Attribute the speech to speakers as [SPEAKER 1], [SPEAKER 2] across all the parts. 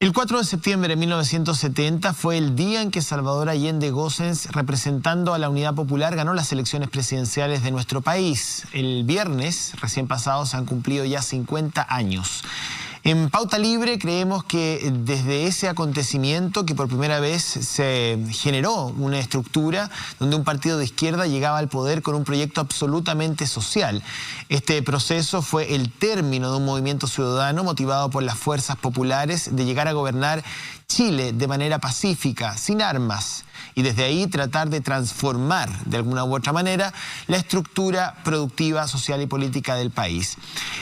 [SPEAKER 1] El 4 de septiembre de 1970 fue el día en que Salvador Allende Gossens, representando a la Unidad Popular, ganó las elecciones presidenciales de nuestro país. El viernes, recién pasado, se han cumplido ya 50 años. En Pauta Libre creemos que desde ese acontecimiento, que por primera vez se generó una estructura donde un partido de izquierda llegaba al poder con un proyecto absolutamente social. Este proceso fue el término de un movimiento ciudadano motivado por las fuerzas populares de llegar a gobernar Chile de manera pacífica, sin armas, y desde ahí tratar de transformar de alguna u otra manera la estructura productiva, social y política del país.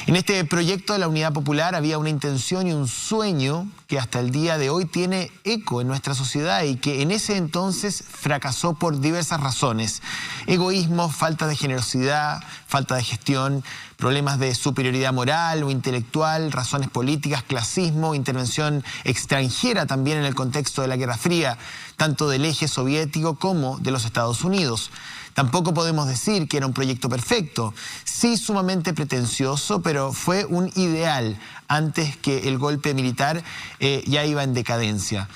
[SPEAKER 1] En este proyecto de la Unidad Popular había una intención y un sueño que hasta el día de hoy tiene eco en nuestra sociedad y que en ese entonces fracasó por diversas razones: egoísmo, falta de generosidad, falta de gestión, problemas de superioridad moral o intelectual, razones políticas, clasismo, intervención extranjera también en el contexto de la Guerra Fría, tanto del eje soviético como de los Estados Unidos. Tampoco podemos decir que era un proyecto perfecto, sí sumamente pretencioso, pero fue un ideal antes que el golpe militar ya iba en decadencia.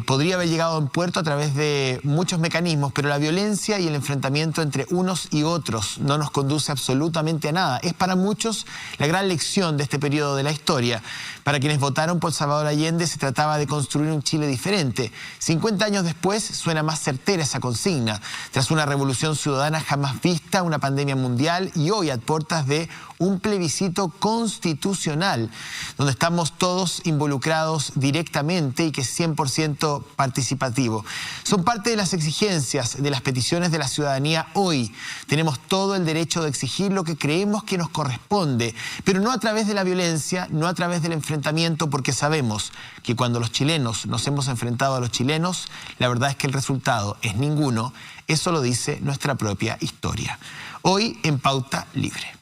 [SPEAKER 1] Podría haber llegado a un puerto a través de muchos mecanismos, pero la violencia y el enfrentamiento entre unos y otros no nos conduce absolutamente a nada. Es para muchos la gran lección de este periodo de la historia. Para quienes votaron por Salvador Allende se trataba de construir un Chile diferente. 50 años después suena más certera esa consigna. Tras una revolución ciudadana jamás vista, una pandemia mundial y hoy a puertas de un plebiscito constitucional, donde estamos todos involucrados directamente y que es 100% participativo. Son parte de las exigencias, de las peticiones de la ciudadanía hoy. Tenemos todo el derecho de exigir lo que creemos que nos corresponde, pero no a través de la violencia, no a través del enfrentamiento, porque sabemos que cuando los chilenos nos hemos enfrentado a los chilenos, la verdad es que el resultado es ninguno. Eso lo dice nuestra propia historia. Hoy en Pauta Libre.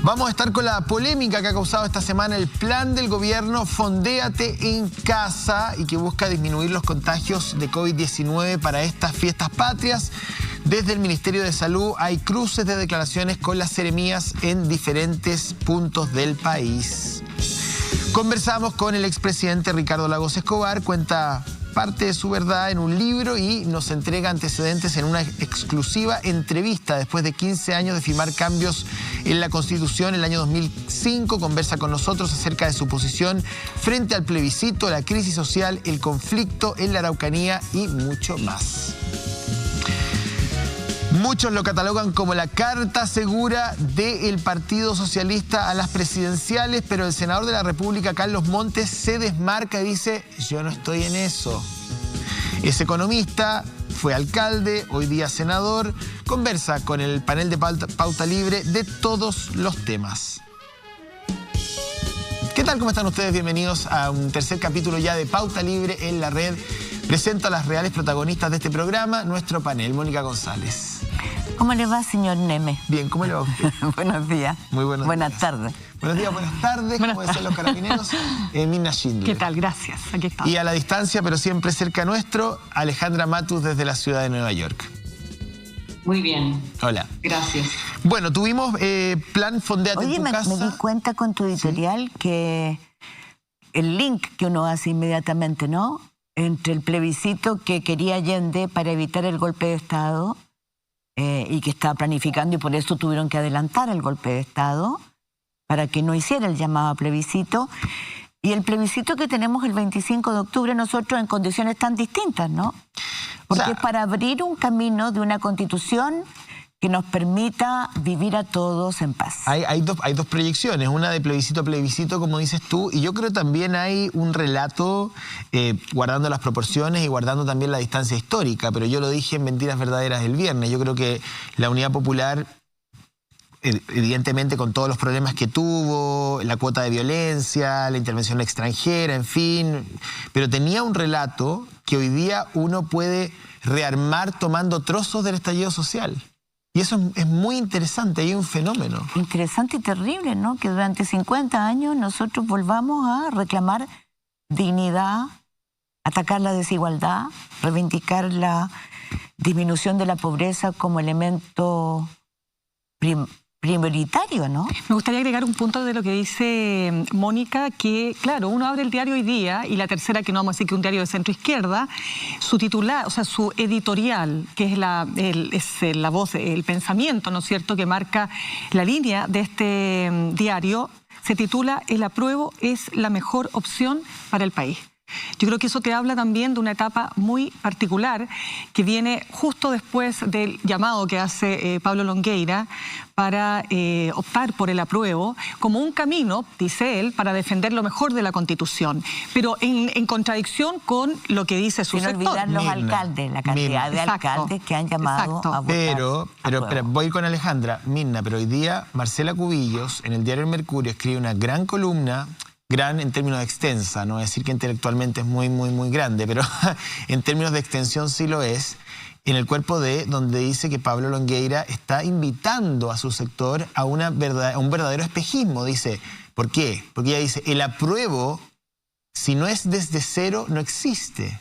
[SPEAKER 1] Vamos a estar con la polémica que ha causado esta semana el plan del gobierno Fondéate en Casa y que busca disminuir los contagios de COVID-19 para estas fiestas patrias. Desde el Ministerio de Salud hay cruces de declaraciones con las seremías en diferentes puntos del país. Conversamos con el expresidente Ricardo Lagos Escobar, cuenta parte de su verdad en un libro y nos entrega antecedentes en una exclusiva entrevista. Después de 15 años de firmar cambios en la Constitución, en el año 2005, conversa con nosotros acerca de su posición frente al plebiscito, la crisis social, el conflicto en la Araucanía y mucho más. Muchos lo catalogan como la carta segura del Partido Socialista a las presidenciales, pero el senador de la República, Carlos Montes, se desmarca y dice: yo no estoy en eso. Es economista, fue alcalde, hoy día senador, conversa con el panel de Pauta Libre de todos los temas. ¿Qué tal? ¿Cómo están ustedes? Bienvenidos a un tercer capítulo ya de Pauta Libre en la red. Presento a las reales protagonistas de este programa, nuestro panel. Mónica González.
[SPEAKER 2] ¿Cómo le va, señor Neme?
[SPEAKER 1] Bien, ¿cómo le va a usted?
[SPEAKER 2] Buenos días.
[SPEAKER 1] Muy buenos días.
[SPEAKER 2] Buenas tardes.
[SPEAKER 1] Buenos días, buenas tardes, como decían los carabineros, Mirna Schindler.
[SPEAKER 3] ¿Qué tal? Gracias, aquí estamos.
[SPEAKER 1] Y a la distancia, pero siempre cerca nuestro, Alejandra Matus desde la ciudad de Nueva York.
[SPEAKER 4] Muy bien.
[SPEAKER 1] Hola.
[SPEAKER 4] Gracias.
[SPEAKER 1] Bueno, tuvimos plan Fondéate en tu casa.
[SPEAKER 2] Oye, me di cuenta con tu editorial que el link que uno hace inmediatamente, ¿no?, entre el plebiscito que quería Allende para evitar el golpe de Estado y que estaba planificando, y por eso tuvieron que adelantar el golpe de Estado para que no hiciera el llamado plebiscito, y el plebiscito que tenemos el 25 de octubre nosotros en condiciones tan distintas, ¿no? Porque es para abrir un camino de una constitución que nos permita vivir a todos en paz.
[SPEAKER 1] Hay dos proyecciones, una de plebiscito a plebiscito, como dices tú, y yo creo también hay un relato guardando las proporciones y guardando también la distancia histórica, pero yo lo dije en Mentiras Verdaderas el viernes. Yo creo que la Unidad Popular, evidentemente con todos los problemas que tuvo, la cuota de violencia, la intervención extranjera, en fin, pero tenía un relato que hoy día uno puede rearmar tomando trozos del estallido social. Y eso es muy interesante, hay un fenómeno.
[SPEAKER 2] Interesante y terrible, ¿no? Que durante 50 años nosotros volvamos a reclamar dignidad, atacar la desigualdad, reivindicar la disminución de la pobreza como elemento prioritario, ¿no?
[SPEAKER 3] Me gustaría agregar un punto de lo que dice Mónica, que claro, uno abre el diario Hoy Día y La Tercera, que no vamos a decir que un diario de centro izquierda, su titular, o sea, su editorial, que es la voz, el pensamiento, ¿no es cierto?, que marca la línea de este diario, se titula "El apruebo es la mejor opción para el país". Yo creo que eso te habla también de una etapa muy particular que viene justo después del llamado que hace Pablo Longueira para optar por el apruebo como un camino, dice él, para defender lo mejor de la Constitución, pero en contradicción con lo que dice su sector.
[SPEAKER 2] Sin olvidar los alcaldes, la cantidad de alcaldes que han llamado a votar.
[SPEAKER 1] Pero voy con Alejandra. Mirna, pero hoy día Marcela Cubillos en el diario El Mercurio escribe una gran columna, gran en términos de extensa, no voy a decir que intelectualmente es muy grande, pero en términos de extensión sí lo es, en el cuerpo D, donde dice que Pablo Longueira está invitando a su sector a un verdadero espejismo. Dice, ¿por qué? Porque ella dice, el apruebo, si no es desde cero, no existe.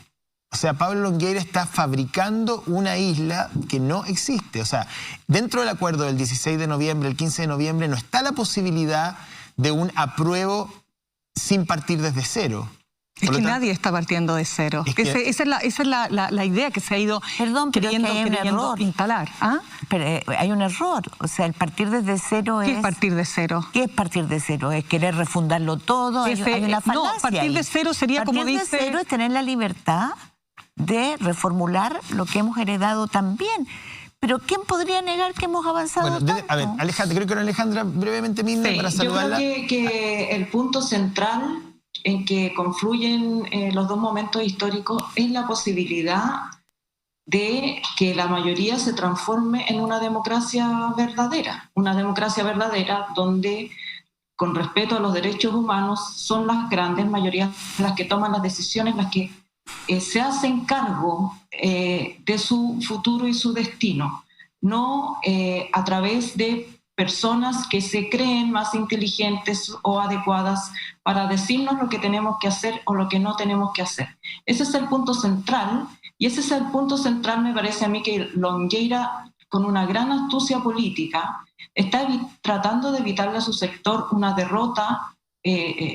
[SPEAKER 1] O sea, Pablo Longueira está fabricando una isla que no existe. O sea, dentro del acuerdo del 16 de noviembre, el 15 de noviembre, no está la posibilidad de un apruebo sin partir desde cero.
[SPEAKER 3] Es que nadie está partiendo de cero. Esa es la idea que se ha ido queriendo instalar. ¿Ah?
[SPEAKER 2] Pero hay un error. O sea, el partir desde cero
[SPEAKER 3] ¿Qué es partir de cero?
[SPEAKER 2] ¿Qué es partir de cero? ¿Es querer refundarlo todo? Hay una falacia.
[SPEAKER 3] No, partir de cero sería como dice...
[SPEAKER 2] Partir de cero es tener la libertad de reformular lo que hemos heredado también. Pero ¿quién podría negar que hemos avanzado tanto?
[SPEAKER 1] A ver, Alejandra, creo que era Alejandra brevemente misma para saludarla.
[SPEAKER 4] Yo creo que el punto central en que confluyen los dos momentos históricos es la posibilidad de que la mayoría se transforme en una democracia verdadera donde, con respeto a los derechos humanos, son las grandes mayorías las que toman las decisiones, las que se hacen cargo de su futuro y su destino, no a través de personas que se creen más inteligentes o adecuadas para decirnos lo que tenemos que hacer o lo que no tenemos que hacer. Ese es el punto central, y ese es el punto central, me parece a mí, que Longueira, con una gran astucia política, está tratando de evitarle a su sector una derrota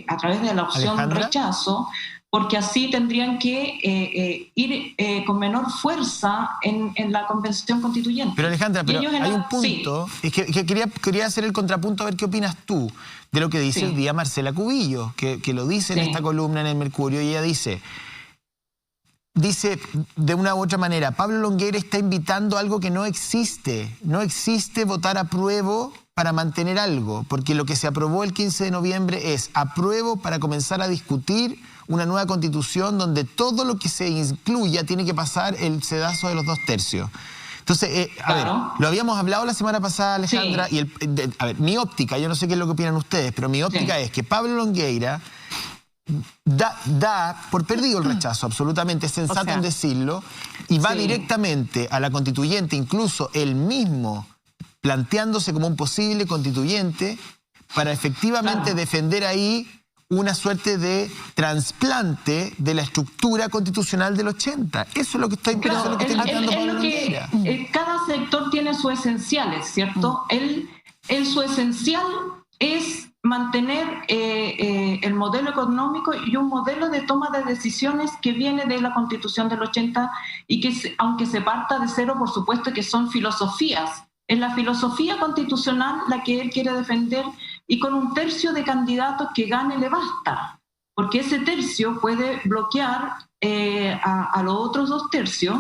[SPEAKER 4] a través de la opción rechazo, porque así tendrían que ir con menor fuerza en la convención constituyente.
[SPEAKER 1] Pero Alejandra, hay un punto, es que quería hacer el contrapunto, a ver qué opinas tú de lo que dice hoy día Marcela Cubillos, que lo dice en esta columna en El Mercurio, y ella dice de una u otra manera, Pablo Longueira está invitando algo que no existe. No existe votar apruebo para mantener algo, porque lo que se aprobó el 15 de noviembre es apruebo para comenzar a discutir una nueva constitución donde todo lo que se incluya tiene que pasar el sedazo de los 2/3. Entonces, a ver, lo habíamos hablado la semana pasada, Alejandra, y a ver, mi óptica, yo no sé qué es lo que opinan ustedes, pero mi óptica es que Pablo Longueira da por perdido el rechazo, absolutamente, es sensato en decirlo, y va directamente a la constituyente, incluso él mismo planteándose como un posible constituyente para efectivamente defender ahí una suerte de trasplante de la estructura constitucional del 80. Eso es lo que está invitando Pablo Longueira.
[SPEAKER 4] Cada sector tiene sus esenciales, ¿cierto? Su esencial es mantener el modelo económico y un modelo de toma de decisiones que viene de la Constitución del 80 y que, aunque se parta de cero, por supuesto que son filosofías. Es la filosofía constitucional la que él quiere defender, y con un tercio de candidatos que gane le basta, porque ese tercio puede bloquear a los otros 2 tercios,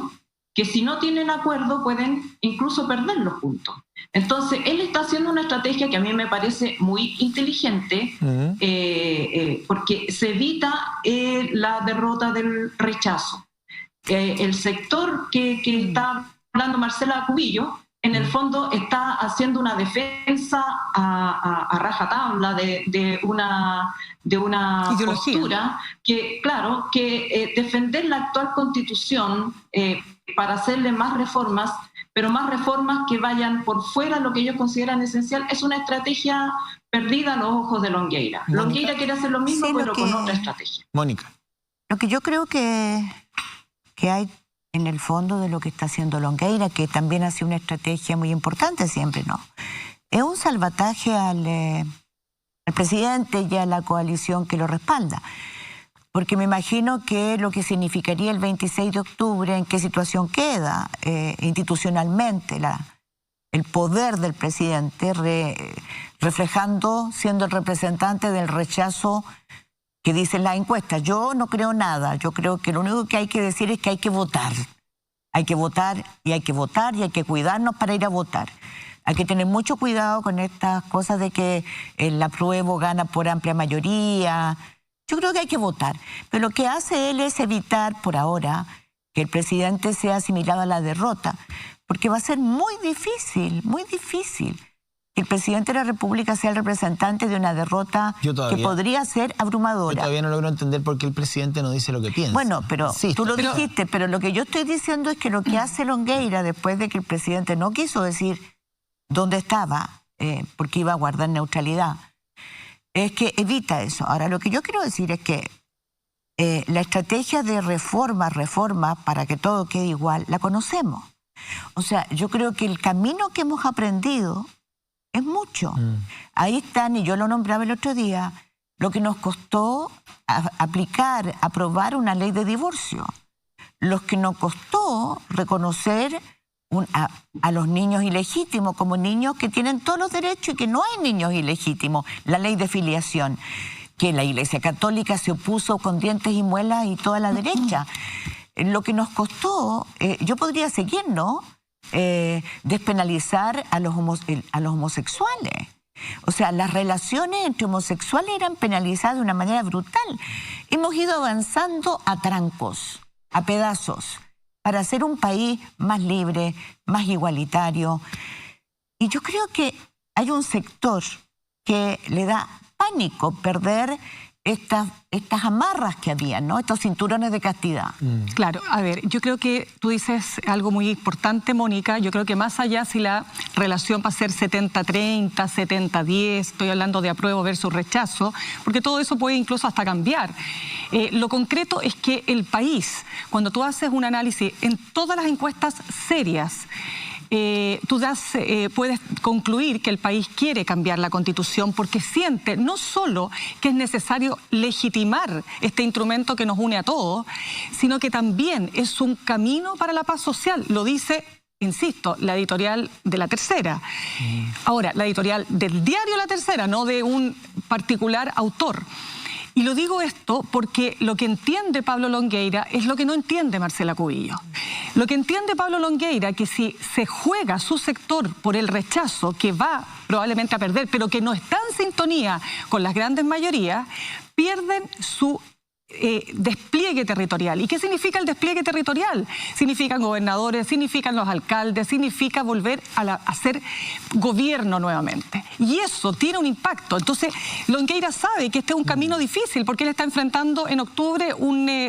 [SPEAKER 4] que si no tienen acuerdo pueden incluso perder los puntos. Entonces, él está haciendo una estrategia que a mí me parece muy inteligente, porque se evita la derrota del rechazo. El sector que está hablando Marcela Cubillos, en el fondo está haciendo una defensa a rajatabla de una postura que, claro, que defender la actual Constitución para hacerle más reformas, pero más reformas que vayan por fuera de lo que ellos consideran esencial, es una estrategia perdida a los ojos de Longueira. Longueira quiere hacer lo mismo, pero con otra estrategia.
[SPEAKER 1] Mónica.
[SPEAKER 2] Lo que yo creo que hay en el fondo de lo que está haciendo Longueira, que también ha sido una estrategia muy importante siempre, ¿no? es un salvataje al presidente y a la coalición que lo respalda. Porque me imagino que lo que significaría el 26 de octubre, en qué situación queda institucionalmente el poder del presidente, reflejando, siendo el representante del rechazo que dicen las encuestas. Yo no creo nada, yo creo que lo único que hay que decir es que hay que votar. Hay que votar y hay que votar y hay que cuidarnos para ir a votar. Hay que tener mucho cuidado con estas cosas de que el apruebo gana por amplia mayoría. Yo creo que hay que votar. Pero lo que hace él es evitar por ahora que el presidente sea asimilado a la derrota, porque va a ser muy difícil que el presidente de la República sea el representante de una derrota que podría ser abrumadora.
[SPEAKER 1] Yo todavía no logro entender por qué el presidente no dice lo que piensa.
[SPEAKER 2] Bueno, pero tú lo dijiste, pero lo que yo estoy diciendo es que lo que hace Longueira después de que el presidente no quiso decir dónde estaba, porque iba a guardar neutralidad, es que evita eso. Ahora, lo que yo quiero decir es que la estrategia de reforma para que todo quede igual, la conocemos. O sea, yo creo que el camino que hemos aprendido es mucho. Ahí están, y yo lo nombraba el otro día, lo que nos costó aprobar una ley de divorcio. Lo que nos costó reconocer a los niños ilegítimos como niños que tienen todos los derechos y que no hay niños ilegítimos. La ley de filiación, que la Iglesia Católica se opuso con dientes y muelas y toda la derecha. Lo que nos costó, yo podría seguir, ¿no? Despenalizar a los homosexuales. O sea, las relaciones entre homosexuales eran penalizadas de una manera brutal. Hemos ido avanzando a trancos, a pedazos, para hacer un país más libre, más igualitario. Y yo creo que hay un sector que le da pánico perder estas amarras que había, ¿no? Estos cinturones de castidad.
[SPEAKER 3] Claro, a ver, yo creo que tú dices algo muy importante, Mónica. Yo creo que más allá si la relación va a ser 70-30, 70-10, estoy hablando de apruebo versus rechazo, porque todo eso puede incluso hasta cambiar. Lo concreto es que el país, cuando tú haces un análisis en todas las encuestas serias, puedes concluir que el país quiere cambiar la Constitución porque siente no solo que es necesario legitimar este instrumento que nos une a todos, sino que también es un camino para la paz social. Lo dice, insisto, la editorial de La Tercera. Ahora, la editorial del diario La Tercera, no de un particular autor. Y lo digo esto porque lo que entiende Pablo Longueira es lo que no entiende Marcela Cubillo. Lo que entiende Pablo Longueira, que si se juega su sector por el rechazo, que va probablemente a perder, pero que no está en sintonía con las grandes mayorías, pierden su despliegue territorial. ¿Y qué significa el despliegue territorial? Significan gobernadores, significan los alcaldes, significa volver a hacer gobierno nuevamente. Y eso tiene un impacto. Entonces, Longueira sabe que este es un camino difícil porque él está enfrentando en octubre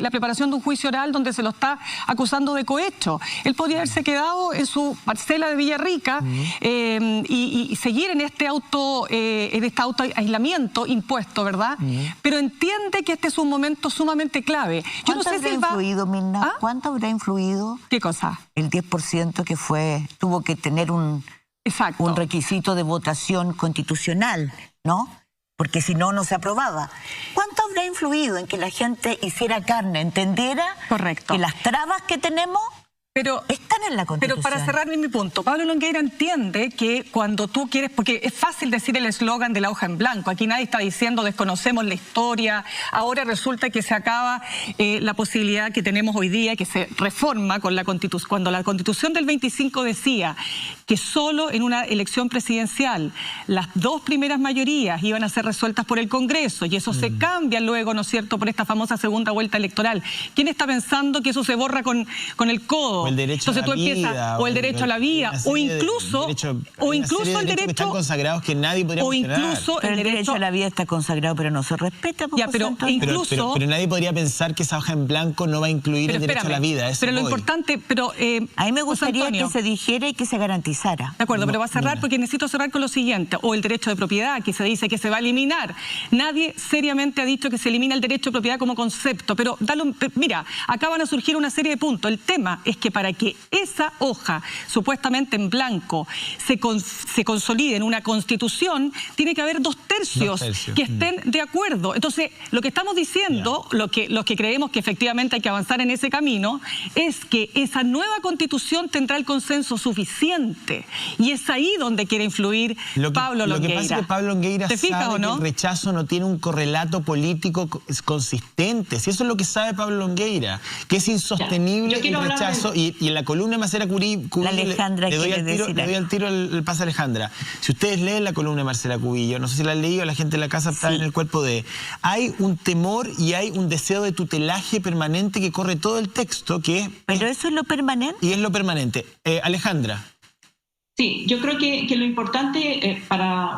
[SPEAKER 3] la preparación de un juicio oral donde se lo está acusando de cohecho. Él podría haberse quedado en su parcela de Villarrica y seguir en este autoaislamiento impuesto, ¿verdad? Pero entiende que este es un momento sumamente clave. Yo no sé si
[SPEAKER 2] influido, Mirna? ¿Cuánto habrá influido?
[SPEAKER 3] ¿Qué cosa?
[SPEAKER 2] El 10% que tuvo que tener un requisito de votación constitucional, ¿no? Porque si no, no se aprobaba. ¿Cuánto habrá influido en que la gente hiciera carne, entendiera que las trabas que tenemos están en la Constitución?
[SPEAKER 3] Pero para cerrar mi punto, Pablo Longueira entiende que cuando tú quieres, porque es fácil decir el eslogan de la hoja en blanco, aquí nadie está diciendo desconocemos la historia, ahora resulta que se acaba la posibilidad que tenemos hoy día, que se reforma con la Constitución. Cuando la Constitución del 25 decía que solo en una elección presidencial las dos primeras mayorías iban a ser resueltas por el Congreso y eso se cambia luego, ¿no es cierto?, por esta famosa segunda vuelta electoral. ¿Quién está pensando que eso se borra con el codo?
[SPEAKER 1] O el derecho a la vida,
[SPEAKER 3] o el derecho a la vida, o incluso el derecho que
[SPEAKER 1] están consagrados que nadie podría cuestionar.
[SPEAKER 2] El derecho a la vida está consagrado, pero no se respeta.
[SPEAKER 3] Pero
[SPEAKER 1] nadie podría pensar que esa hoja en blanco no va a incluir el derecho a la vida.
[SPEAKER 3] Pero lo importante,
[SPEAKER 2] a mí me gustaría que se dijera y que se garantizara.
[SPEAKER 3] De acuerdo, pero va a cerrar porque necesito cerrar con lo siguiente, o el derecho de propiedad, que se dice que se va a eliminar. Nadie seriamente ha dicho que se elimina el derecho de propiedad como concepto, pero mira, acá van a surgir una serie de puntos. El tema es que para que esa hoja, supuestamente en blanco, se consolide en una constitución, tiene que haber 2/3 que estén de acuerdo. Entonces, lo que estamos diciendo, los que creemos que efectivamente hay que avanzar en ese camino, es que esa nueva constitución tendrá el consenso suficiente. Y es ahí donde quiere influir Pablo Longueira.
[SPEAKER 1] Lo que pasa es que Pablo Longueira sabe que el rechazo no tiene un correlato político consistente. Si eso es lo que sabe Pablo Longueira, que es insostenible el rechazo. Y en la columna de Marcela Cubillo, le doy al tiro el pase a Alejandra. Si ustedes leen la columna de Marcela Cubillo, no sé si la han leído, la gente en la casa está en el cuerpo de... Hay un temor y hay un deseo de tutelaje permanente que corre todo el texto, que es...
[SPEAKER 2] ¿Pero eso es lo permanente?
[SPEAKER 1] Y es lo permanente. Alejandra.
[SPEAKER 4] Sí, yo creo que lo importante,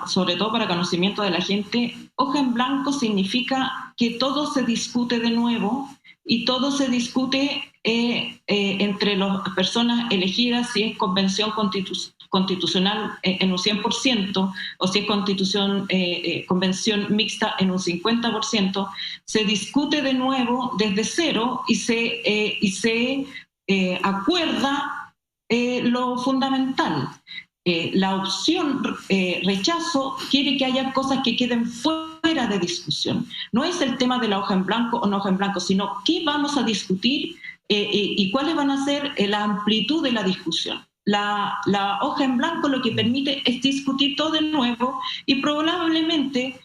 [SPEAKER 4] sobre todo para conocimiento de la gente, hoja en blanco significa que todo se discute de nuevo y todo se discute entre las personas elegidas, si es convención constitucional en un 100% o si es convención mixta en un 50%, se discute de nuevo desde cero y se acuerda lo fundamental. La opción rechazo quiere que haya cosas que queden fuera de discusión. No es el tema de la hoja en blanco o no hoja en blanco, sino qué vamos a discutir y cuáles van a ser la amplitud de la discusión. La hoja en blanco lo que permite es discutir todo de nuevo y probablemente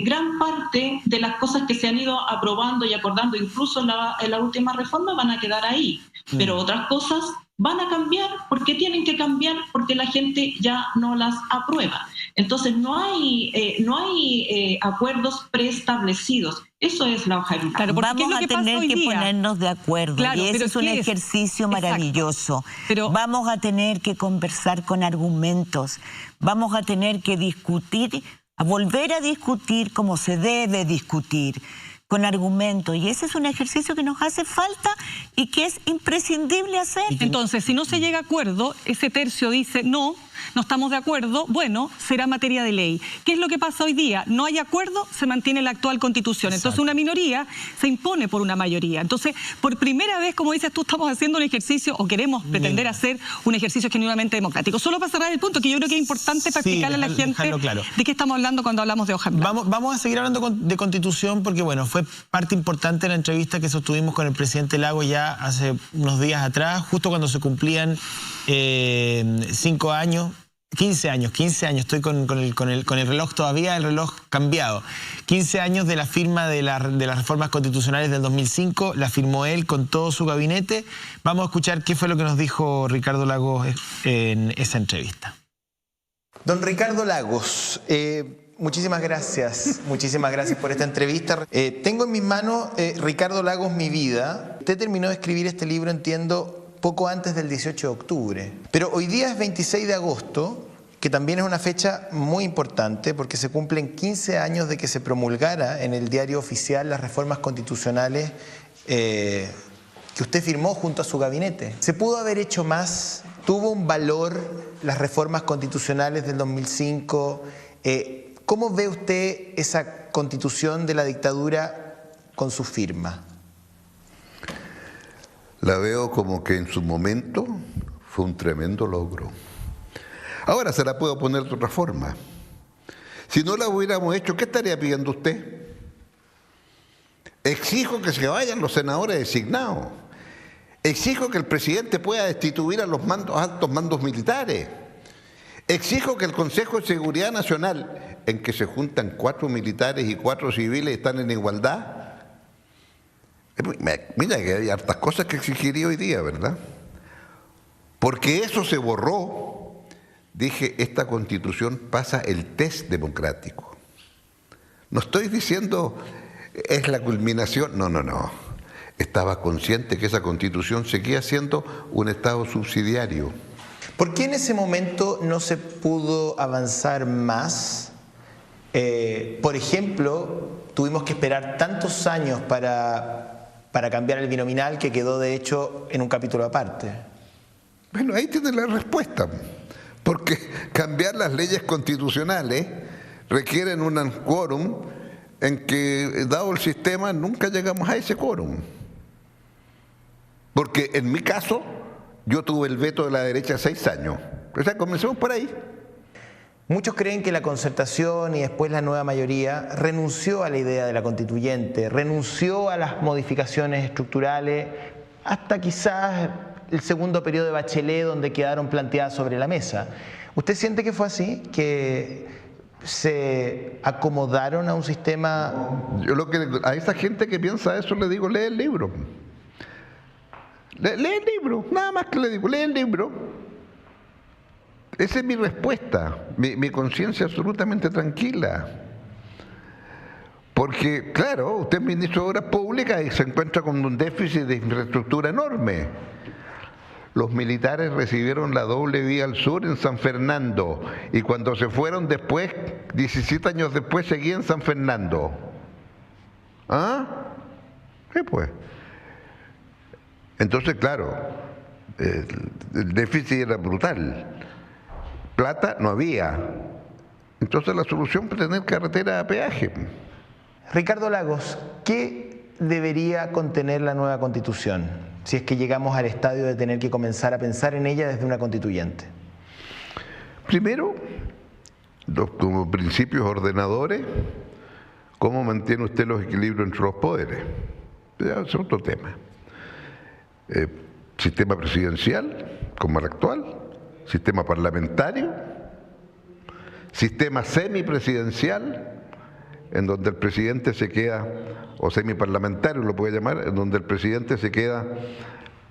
[SPEAKER 4] gran parte de las cosas que se han ido aprobando y acordando, incluso en la última reforma, van a quedar ahí. Pero otras cosas van a cambiar porque tienen que cambiar porque la gente ya no las aprueba. Entonces no hay acuerdos preestablecidos. Eso es la hoja de blanco.
[SPEAKER 2] Claro, vamos a tener que ponernos de acuerdo, claro, y ese es un ejercicio maravilloso. Pero vamos a tener que conversar con argumentos, vamos a tener que discutir, a volver a discutir como se debe discutir, con argumentos, y ese es un ejercicio que nos hace falta y que es imprescindible hacer.
[SPEAKER 3] Entonces, si no se llega a acuerdo, ese tercio dice no estamos de acuerdo, bueno, será materia de ley. ¿Qué es lo que pasa hoy día? No hay acuerdo, se mantiene la actual constitución. Exacto. Entonces una minoría se impone por una mayoría. Entonces, por primera vez, como dices tú, estamos haciendo un ejercicio, o queremos pretender hacer un ejercicio genuinamente democrático. Solo para cerrar el punto, que yo creo que es importante para explicarle a la gente de qué estamos hablando cuando hablamos de hoja en blanco.
[SPEAKER 1] Vamos a seguir hablando de constitución porque, bueno, fue parte importante de la entrevista que sostuvimos con el presidente Lagos ya hace unos días atrás, justo cuando se cumplían 5 años, 15 años, estoy con el reloj todavía, el reloj cambiado. 15 años de la firma de las reformas constitucionales del 2005, la firmó él con todo su gabinete. Vamos a escuchar qué fue lo que nos dijo Ricardo Lagos en esa entrevista. Don Ricardo Lagos, muchísimas gracias por esta entrevista. Tengo en mis manos Ricardo Lagos, Mi Vida. Usted terminó de escribir este libro, entiendo, poco antes del 18 de octubre. Pero hoy día es 26 de agosto, que también es una fecha muy importante porque se cumplen 15 años de que se promulgara en el diario oficial las reformas constitucionales que usted firmó junto a su gabinete. ¿Se pudo haber hecho más? ¿Tuvo un valor las reformas constitucionales del 2005? ¿Cómo ve usted esa constitución de la dictadura con su firma?
[SPEAKER 5] La veo como que en su momento fue un tremendo logro. Ahora se la puedo poner de otra forma. Si no la hubiéramos hecho, ¿qué estaría pidiendo usted? Exijo que se vayan los senadores designados. Exijo que el presidente pueda destituir a los altos mandos militares. Exijo que el Consejo de Seguridad Nacional, en que se juntan 4 militares y 4 civiles, están en igualdad. Mira que hay hartas cosas que exigiría hoy día, ¿verdad? Porque eso se borró. Dije, esta Constitución pasa el test democrático. No estoy diciendo es la culminación, no. Estaba consciente que esa Constitución seguía siendo un Estado subsidiario.
[SPEAKER 1] ¿Por qué en ese momento no se pudo avanzar más? Por ejemplo, tuvimos que esperar tantos años para cambiar el binominal que quedó de hecho en un capítulo aparte.
[SPEAKER 5] Bueno, ahí tiene la respuesta, porque cambiar las leyes constitucionales requieren un quórum en que, dado el sistema, nunca llegamos a ese quórum. Porque en mi caso, Yo tuve el veto de la derecha 6 años. O sea, comencemos por ahí.
[SPEAKER 1] Muchos creen que la Concertación y después la nueva mayoría renunció a la idea de la constituyente, renunció a las modificaciones estructurales, hasta quizás el segundo periodo de Bachelet, donde quedaron planteadas sobre la mesa. ¿Usted siente que fue así? ¿Que se acomodaron a un sistema?
[SPEAKER 5] Yo a esa gente que piensa eso le digo, lee el libro. Lee el libro, nada más que le digo, lee el libro. Esa es mi respuesta, mi conciencia absolutamente tranquila. Porque, claro, usted es ministro de Obras Públicas y se encuentra con un déficit de infraestructura enorme. Los militares recibieron la doble vía al sur en San Fernando y cuando se fueron después, 17 años después, seguía en San Fernando. ¿Ah? Sí, pues. Entonces, claro, el déficit era brutal. Plata no había. Entonces la solución fue tener carretera a peaje.
[SPEAKER 1] Ricardo Lagos, ¿qué debería contener la nueva Constitución si es que llegamos al estadio de tener que comenzar a pensar en ella desde una constituyente?
[SPEAKER 5] Primero, como principios ordenadores, ¿cómo mantiene usted los equilibrios entre los poderes? Es otro tema. Sistema presidencial, como el actual, sistema parlamentario, sistema semipresidencial, en donde el presidente se queda, o semiparlamentario lo puede llamar, en donde el presidente se queda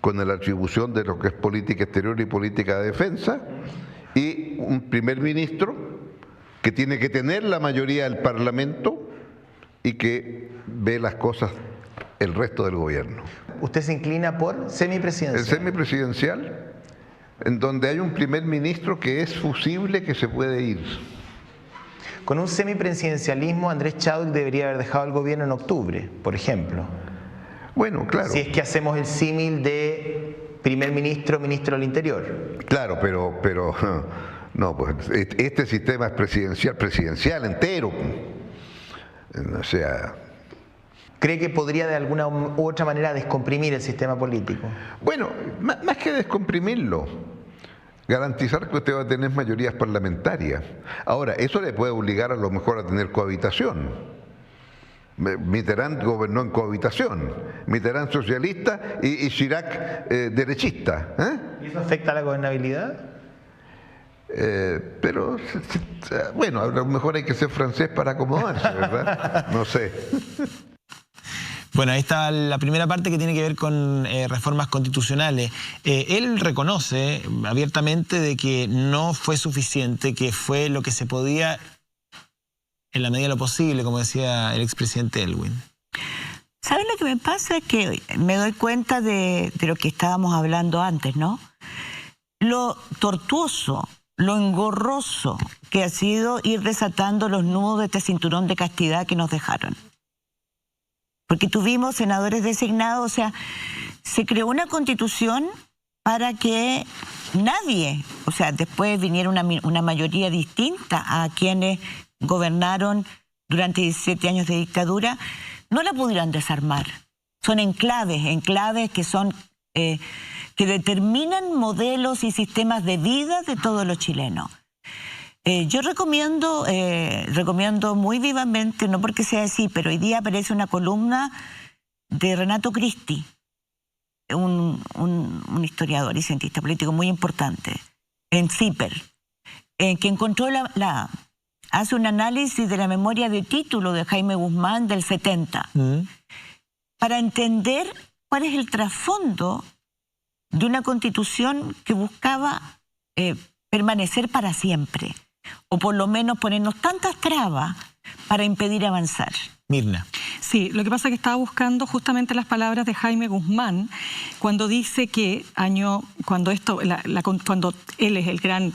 [SPEAKER 5] con la atribución de lo que es política exterior y política de defensa, y un primer ministro que tiene que tener la mayoría del Parlamento y que ve las cosas el resto del gobierno.
[SPEAKER 1] ¿Usted se inclina por semipresidencial?
[SPEAKER 5] El semipresidencial, en donde hay un primer ministro que es fusible, que se puede ir.
[SPEAKER 1] Con un semipresidencialismo, Andrés Chadwick debería haber dejado el gobierno en octubre, por ejemplo.
[SPEAKER 5] Bueno, claro.
[SPEAKER 1] Si es que hacemos el símil de primer ministro, ministro del Interior.
[SPEAKER 5] Claro, pero no, pues este sistema es presidencial entero. O sea...
[SPEAKER 1] ¿Cree que podría de alguna u otra manera descomprimir el sistema político?
[SPEAKER 5] Bueno, más que descomprimirlo, garantizar que usted va a tener mayorías parlamentarias. Ahora, eso le puede obligar a lo mejor a tener cohabitación. Mitterrand gobernó en cohabitación, Mitterrand socialista y Chirac derechista.
[SPEAKER 1] ¿Y eso afecta a la gobernabilidad?
[SPEAKER 5] Pero, bueno, a lo mejor hay que ser francés para acomodarse, ¿verdad? No sé.
[SPEAKER 1] Bueno, ahí está la primera parte que tiene que ver con reformas constitucionales. Él reconoce abiertamente de que no fue suficiente, que fue lo que se podía en la medida de lo posible, como decía el expresidente Elwin.
[SPEAKER 2] ¿Sabes lo que me pasa? Es que me doy cuenta de lo que estábamos hablando antes, ¿no? Lo tortuoso, lo engorroso que ha sido ir desatando los nudos de este cinturón de castidad que nos dejaron. Porque tuvimos senadores designados, o sea, se creó una constitución para que nadie, o sea, después viniera una mayoría distinta a quienes gobernaron durante 17 años de dictadura, no la pudieran desarmar. Son enclaves que son que determinan modelos y sistemas de vida de todos los chilenos. Yo recomiendo muy vivamente, no porque sea así, pero hoy día aparece una columna de Renato Cristi, un historiador y cientista político muy importante, en CIPER, que encontró hace un análisis de la memoria de título de Jaime Guzmán del 70, para entender cuál es el trasfondo de una constitución que buscaba permanecer para siempre, o por lo menos ponernos tantas trabas para impedir avanzar.
[SPEAKER 1] Mirna.
[SPEAKER 3] Sí, lo que pasa es que estaba buscando justamente las palabras de Jaime Guzmán cuando dice que cuando él es el gran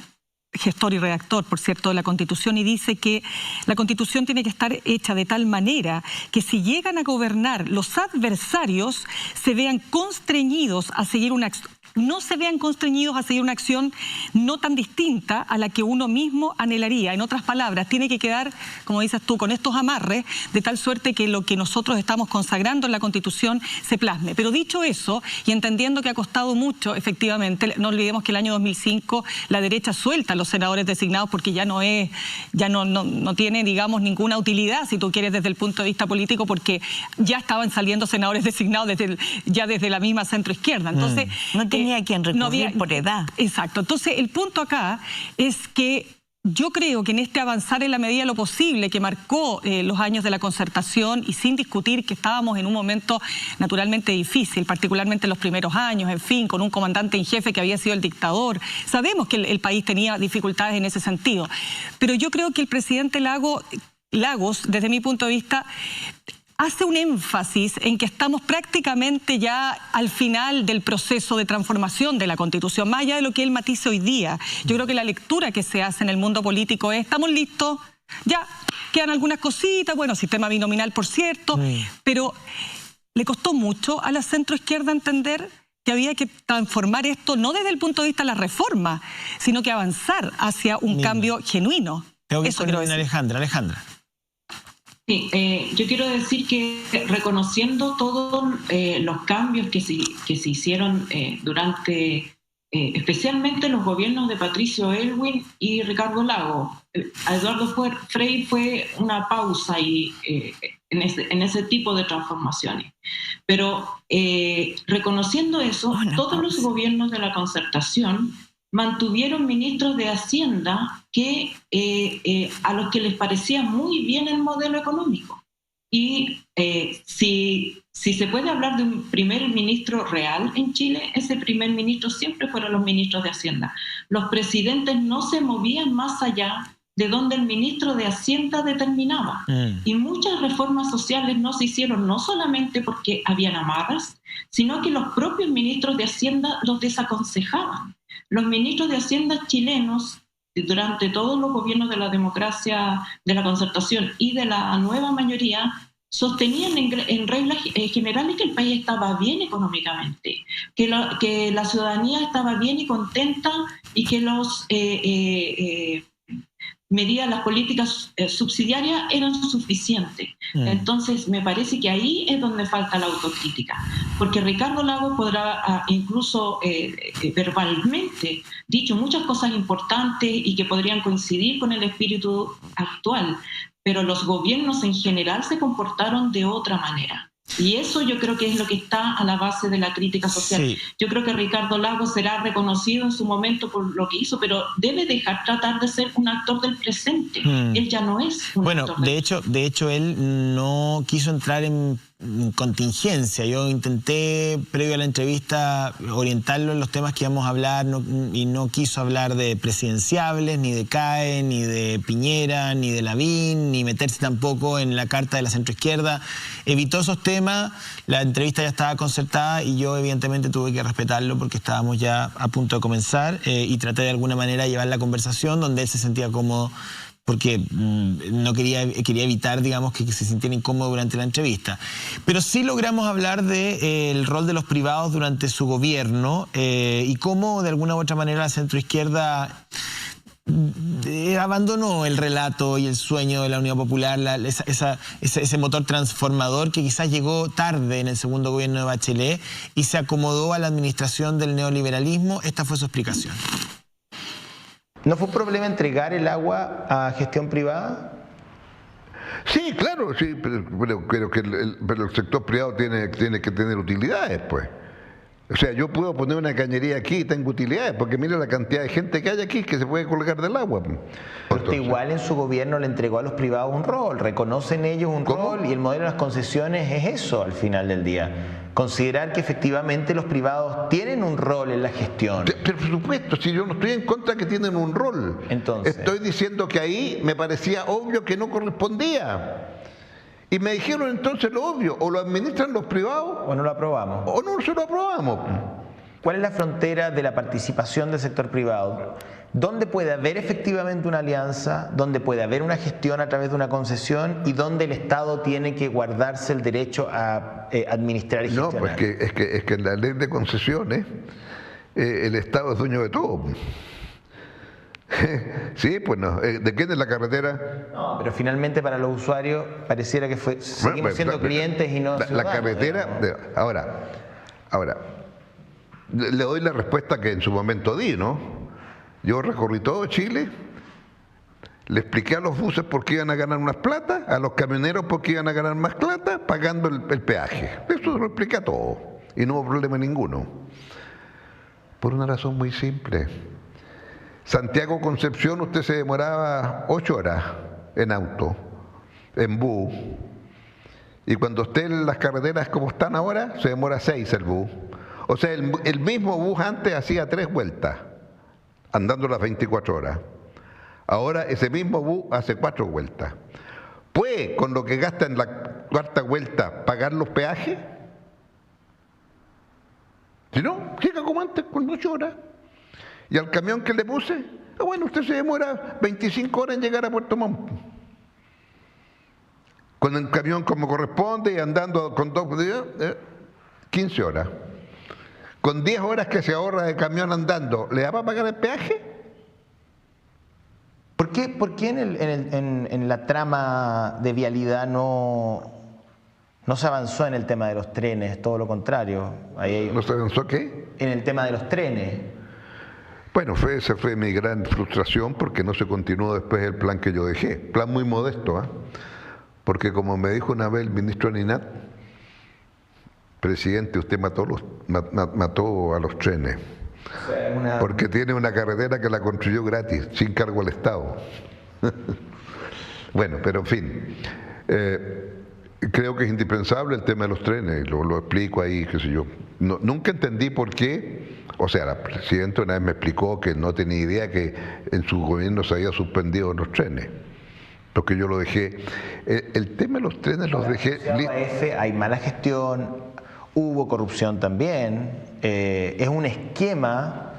[SPEAKER 3] gestor y redactor, por cierto, de la Constitución, y dice que la Constitución tiene que estar hecha de tal manera que si llegan a gobernar los adversarios se vean constreñidos a seguir una no se vean constreñidos a seguir una acción no tan distinta a la que uno mismo anhelaría. En otras palabras, tiene que quedar, como dices tú, con estos amarres, de tal suerte que lo que nosotros estamos consagrando en la Constitución se plasme. Pero dicho eso, y entendiendo que ha costado mucho, efectivamente, no olvidemos que el año 2005 la derecha suelta a los senadores designados porque ya no tiene, digamos, ninguna utilidad, si tú quieres, desde el punto de vista político, porque ya estaban saliendo senadores designados desde la misma centroizquierda. Entonces,
[SPEAKER 2] no tenía a quien recurrir por edad.
[SPEAKER 3] Exacto. Entonces, el punto acá es que yo creo que en este avanzar en la medida de lo posible que marcó los años de la concertación, y sin discutir que estábamos en un momento naturalmente difícil, particularmente en los primeros años, en fin, con un comandante en jefe que había sido el dictador, sabemos que el país tenía dificultades en ese sentido, pero yo creo que el presidente Lagos, desde mi punto de vista, hace un énfasis en que estamos prácticamente ya al final del proceso de transformación de la Constitución, más allá de lo que él matiza hoy día. Yo creo que la lectura que se hace en el mundo político es: estamos listos, ya quedan algunas cositas, bueno, sistema binominal, por cierto, pero le costó mucho a la centroizquierda entender que había que transformar esto, no desde el punto de vista de la reforma, sino que avanzar hacia un cambio genuino.
[SPEAKER 1] Tengo que ir con Alejandra.
[SPEAKER 4] Sí, yo quiero decir que reconociendo todos los cambios que se hicieron durante, especialmente los gobiernos de Patricio Aylwin y Ricardo Lagos, a Eduardo Frei fue una pausa en ese tipo de transformaciones. Pero reconociendo eso, todos los gobiernos de la concertación mantuvieron ministros de Hacienda a los que les parecía muy bien el modelo económico. Y si se puede hablar de un primer ministro real en Chile, ese primer ministro siempre fueron los ministros de Hacienda. Los presidentes no se movían más allá de donde el ministro de Hacienda determinaba. Y muchas reformas sociales no se hicieron no solamente porque habían amarras, sino que los propios ministros de Hacienda los desaconsejaban. Los ministros de Hacienda chilenos, durante todos los gobiernos de la democracia, de la concertación y de la nueva mayoría, sostenían en reglas generales que el país estaba bien económicamente, que la ciudadanía estaba bien y contenta, y que las políticas subsidiarias eran suficientes. Entonces me parece que ahí es donde falta la autocrítica, porque Ricardo Lagos podrá incluso verbalmente dicho muchas cosas importantes y que podrían coincidir con el espíritu actual, pero los gobiernos en general se comportaron de otra manera. Y eso yo creo que es lo que está a la base de la crítica social. Sí. Yo creo que Ricardo Lagos será reconocido en su momento por lo que hizo, pero debe tratar de ser un actor del presente. Él ya no es un actor del presente.
[SPEAKER 1] De hecho, él no quiso entrar en contingencia. Yo intenté, previo a la entrevista, orientarlo en los temas que íbamos a hablar, y no quiso hablar de presidenciables, ni de CAE, ni de Piñera, ni de Lavín, ni meterse tampoco en la carta de la centroizquierda. Evitó esos temas, la entrevista ya estaba concertada y yo evidentemente tuve que respetarlo porque estábamos ya a punto de comenzar, y traté de alguna manera llevar la conversación donde él se sentía cómodo, porque no quería evitar, digamos, que se sintiera incómodo durante la entrevista. Pero sí logramos hablar del rol de los privados durante su gobierno, y cómo de alguna u otra manera la centroizquierda abandonó el relato y el sueño de la Unidad Popular, ese motor transformador que quizás llegó tarde en el segundo gobierno de Bachelet y se acomodó a la administración del neoliberalismo. Esta fue su explicación.
[SPEAKER 6] ¿No fue un problema entregar el agua a gestión privada?
[SPEAKER 5] Sí, claro, sí, pero el sector privado tiene que tener utilidades, pues. O sea, yo puedo poner una cañería aquí y tengo utilidades, porque mira la cantidad de gente que hay aquí que se puede colgar del agua.
[SPEAKER 6] Porque igual en su gobierno le entregó a los privados un rol, reconocen ellos un rol, y el modelo de las concesiones es eso al final del día. Considerar que efectivamente los privados tienen un rol en la gestión.
[SPEAKER 5] Pero por supuesto, si yo no estoy en contra que tienen un rol.
[SPEAKER 6] Entonces,
[SPEAKER 5] estoy diciendo que ahí me parecía obvio que no correspondía. Y me dijeron entonces lo obvio, o lo administran los privados,
[SPEAKER 6] o no lo aprobamos.
[SPEAKER 5] O no se lo aprobamos.
[SPEAKER 6] ¿Cuál es la frontera de la participación del sector privado? ¿Dónde puede haber efectivamente una alianza? ¿Dónde puede haber una gestión a través de una concesión? ¿Y dónde el Estado tiene que guardarse el derecho a administrar y gestionar?
[SPEAKER 5] No, pues es que en la ley de concesiones el Estado es dueño de todo. Sí, pues no. ¿De quién es la carretera?
[SPEAKER 6] No, pero finalmente para los usuarios pareciera que seguimos siendo clientes y no
[SPEAKER 5] la carretera. Ahora, le doy la respuesta que en su momento di, ¿no? Yo recorrí todo Chile, le expliqué a los buses por qué iban a ganar más plata, a los camioneros por qué iban a ganar más plata, pagando el peaje. Eso lo expliqué a todo y no hubo problema ninguno. Por una razón muy simple. Santiago-Concepción usted se demoraba 8 horas en auto, en bus, y cuando esté en las carreteras como están ahora, se demora 6 el bus. O sea, el mismo bus antes hacía 3 vueltas, andando las 24 horas. Ahora ese mismo bus hace 4 vueltas. ¿Puede, con lo que gasta en la 4ª vuelta, pagar los peajes? Si no, llega como antes, con 8 horas. ¿Y al camión que le puse? Bueno, usted se demora 25 horas en llegar a Puerto Montt. Con el camión como corresponde y andando con 15 horas. Con 10 horas que se ahorra de camión andando, ¿le da para pagar el peaje?
[SPEAKER 6] ¿Por qué en la trama de vialidad no se avanzó en el tema de los trenes? Todo lo contrario.
[SPEAKER 5] ¿No se avanzó qué?
[SPEAKER 6] En el tema de los trenes.
[SPEAKER 5] Bueno, esa fue mi gran frustración porque no se continuó después el plan que yo dejé. Plan muy modesto, ¿eh? Porque como me dijo una vez el ministro Ninat, presidente, usted mató a los trenes. Porque tiene una carretera que la construyó gratis, sin cargo al Estado. Bueno, pero en fin. Creo que es indispensable el tema de los trenes, lo explico ahí, qué sé yo. Nunca entendí por qué. O sea, la presidenta una vez me explicó que no tenía idea que en su gobierno se había suspendido los trenes, porque yo lo dejé. El tema de los trenes los dejé.
[SPEAKER 6] Hay mala gestión, hubo corrupción también, es un esquema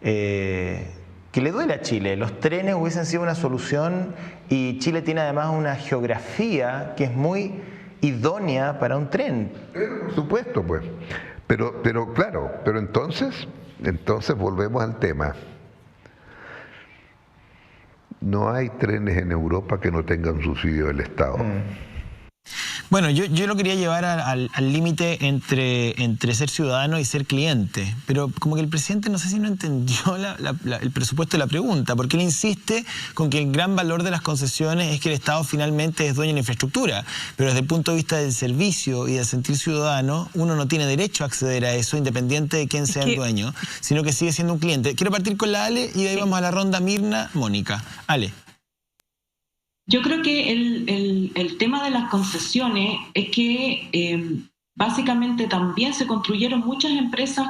[SPEAKER 6] que le duele a Chile. Los trenes hubiesen sido una solución y Chile tiene además una geografía que es muy idónea para un tren.
[SPEAKER 5] Por supuesto, pues. Pero claro, pero entonces volvemos al tema. No hay trenes en Europa que no tengan subsidio del Estado.
[SPEAKER 1] Bueno, yo lo quería llevar al límite entre ser ciudadano y ser cliente, pero como que el presidente no sé si no entendió el presupuesto de la pregunta, porque él insiste con que el gran valor de las concesiones es que el Estado finalmente es dueño de la infraestructura, pero desde el punto de vista del servicio y del sentir ciudadano, uno no tiene derecho a acceder a eso independiente de quién sea el dueño, sino que sigue siendo un cliente. Quiero partir con la Ale y de ahí vamos a la ronda Mirna, Mónica. Ale.
[SPEAKER 4] Yo creo que el tema de las concesiones es que básicamente también se construyeron muchas empresas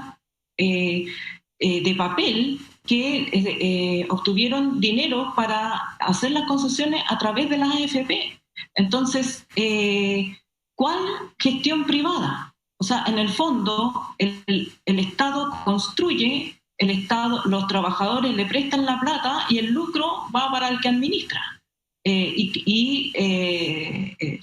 [SPEAKER 4] de papel que obtuvieron dinero para hacer las concesiones a través de las AFP. Entonces, ¿cuál gestión privada? O sea, en el fondo, el Estado construye, los trabajadores le prestan la plata y el lucro va para el que administra.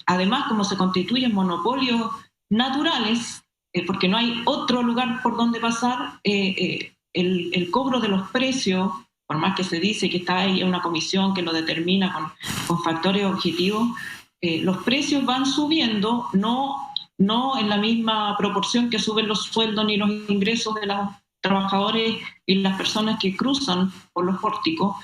[SPEAKER 4] Además, como se constituyen monopolios naturales, porque no hay otro lugar por donde pasar, el cobro de los precios, por más que se dice que está ahí una comisión que lo determina con factores objetivos, los precios van subiendo, no en la misma proporción que suben los sueldos ni los ingresos de los trabajadores y las personas que cruzan por los pórticos.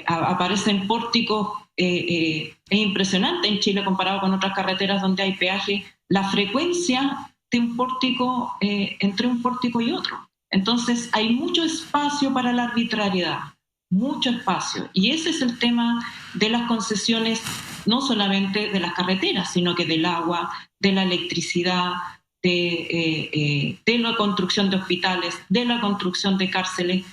[SPEAKER 4] Aparecen pórticos, es impresionante en Chile comparado con otras carreteras donde hay peaje, la frecuencia de un pórtico entre un pórtico y otro. Entonces hay mucho espacio para la arbitrariedad, mucho espacio. Y ese es el tema de las concesiones, no solamente de las carreteras, sino que del agua, de la electricidad, de la construcción de hospitales, de la construcción de cárceles.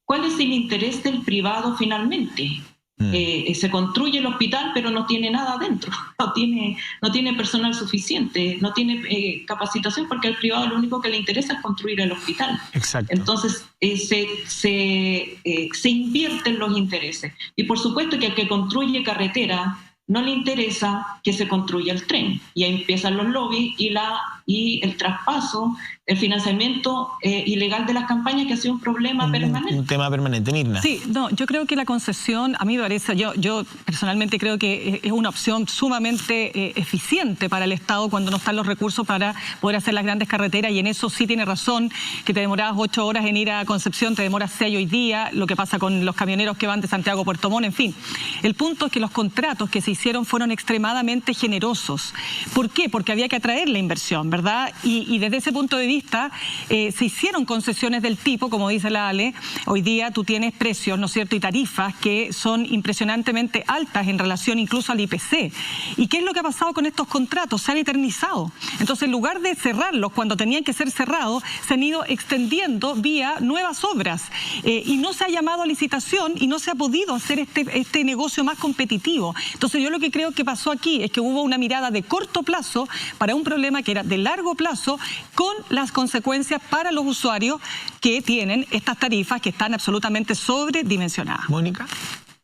[SPEAKER 4] ¿Cuál es el interés del privado finalmente? Se construye el hospital, pero no tiene nada adentro, no tiene personal suficiente, no tiene capacitación, porque al privado lo único que le interesa es construir el hospital.
[SPEAKER 1] Exacto.
[SPEAKER 4] Entonces se invierten los intereses. Y por supuesto que el que construye carretera no le interesa que se construya el tren. Y ahí empiezan los lobbies y el traspaso, el financiamiento ilegal de las campañas, que ha sido un problema permanente.
[SPEAKER 1] Un tema permanente, Mirna.
[SPEAKER 3] Sí, no, yo creo que la concesión, a mí me parece, yo personalmente creo que es una opción sumamente eficiente para el Estado cuando no están los recursos para poder hacer las grandes carreteras, y en eso sí tiene razón, que te demorabas 8 horas en ir a Concepción, te demoras 6 hoy día, lo que pasa con los camioneros que van de Santiago a Puerto Montt, en fin. El punto es que los contratos que se hicieron fueron extremadamente generosos. ¿Por qué? Porque había que atraer la inversión, ¿verdad? Y desde ese punto de vista se hicieron concesiones del tipo, como dice la Ale, hoy día tú tienes precios, ¿no es cierto?, y tarifas que son impresionantemente altas en relación incluso al IPC. ¿Y qué es lo que ha pasado con estos contratos? Se han eternizado. Entonces, en lugar de cerrarlos cuando tenían que ser cerrados, se han ido extendiendo vía nuevas obras. Y no se ha llamado a licitación y no se ha podido hacer este negocio más competitivo. Entonces, yo lo que creo que pasó aquí es que hubo una mirada de corto plazo para un problema que era de largo plazo, con las consecuencias para los usuarios que tienen estas tarifas que están absolutamente sobredimensionadas.
[SPEAKER 1] Mónica.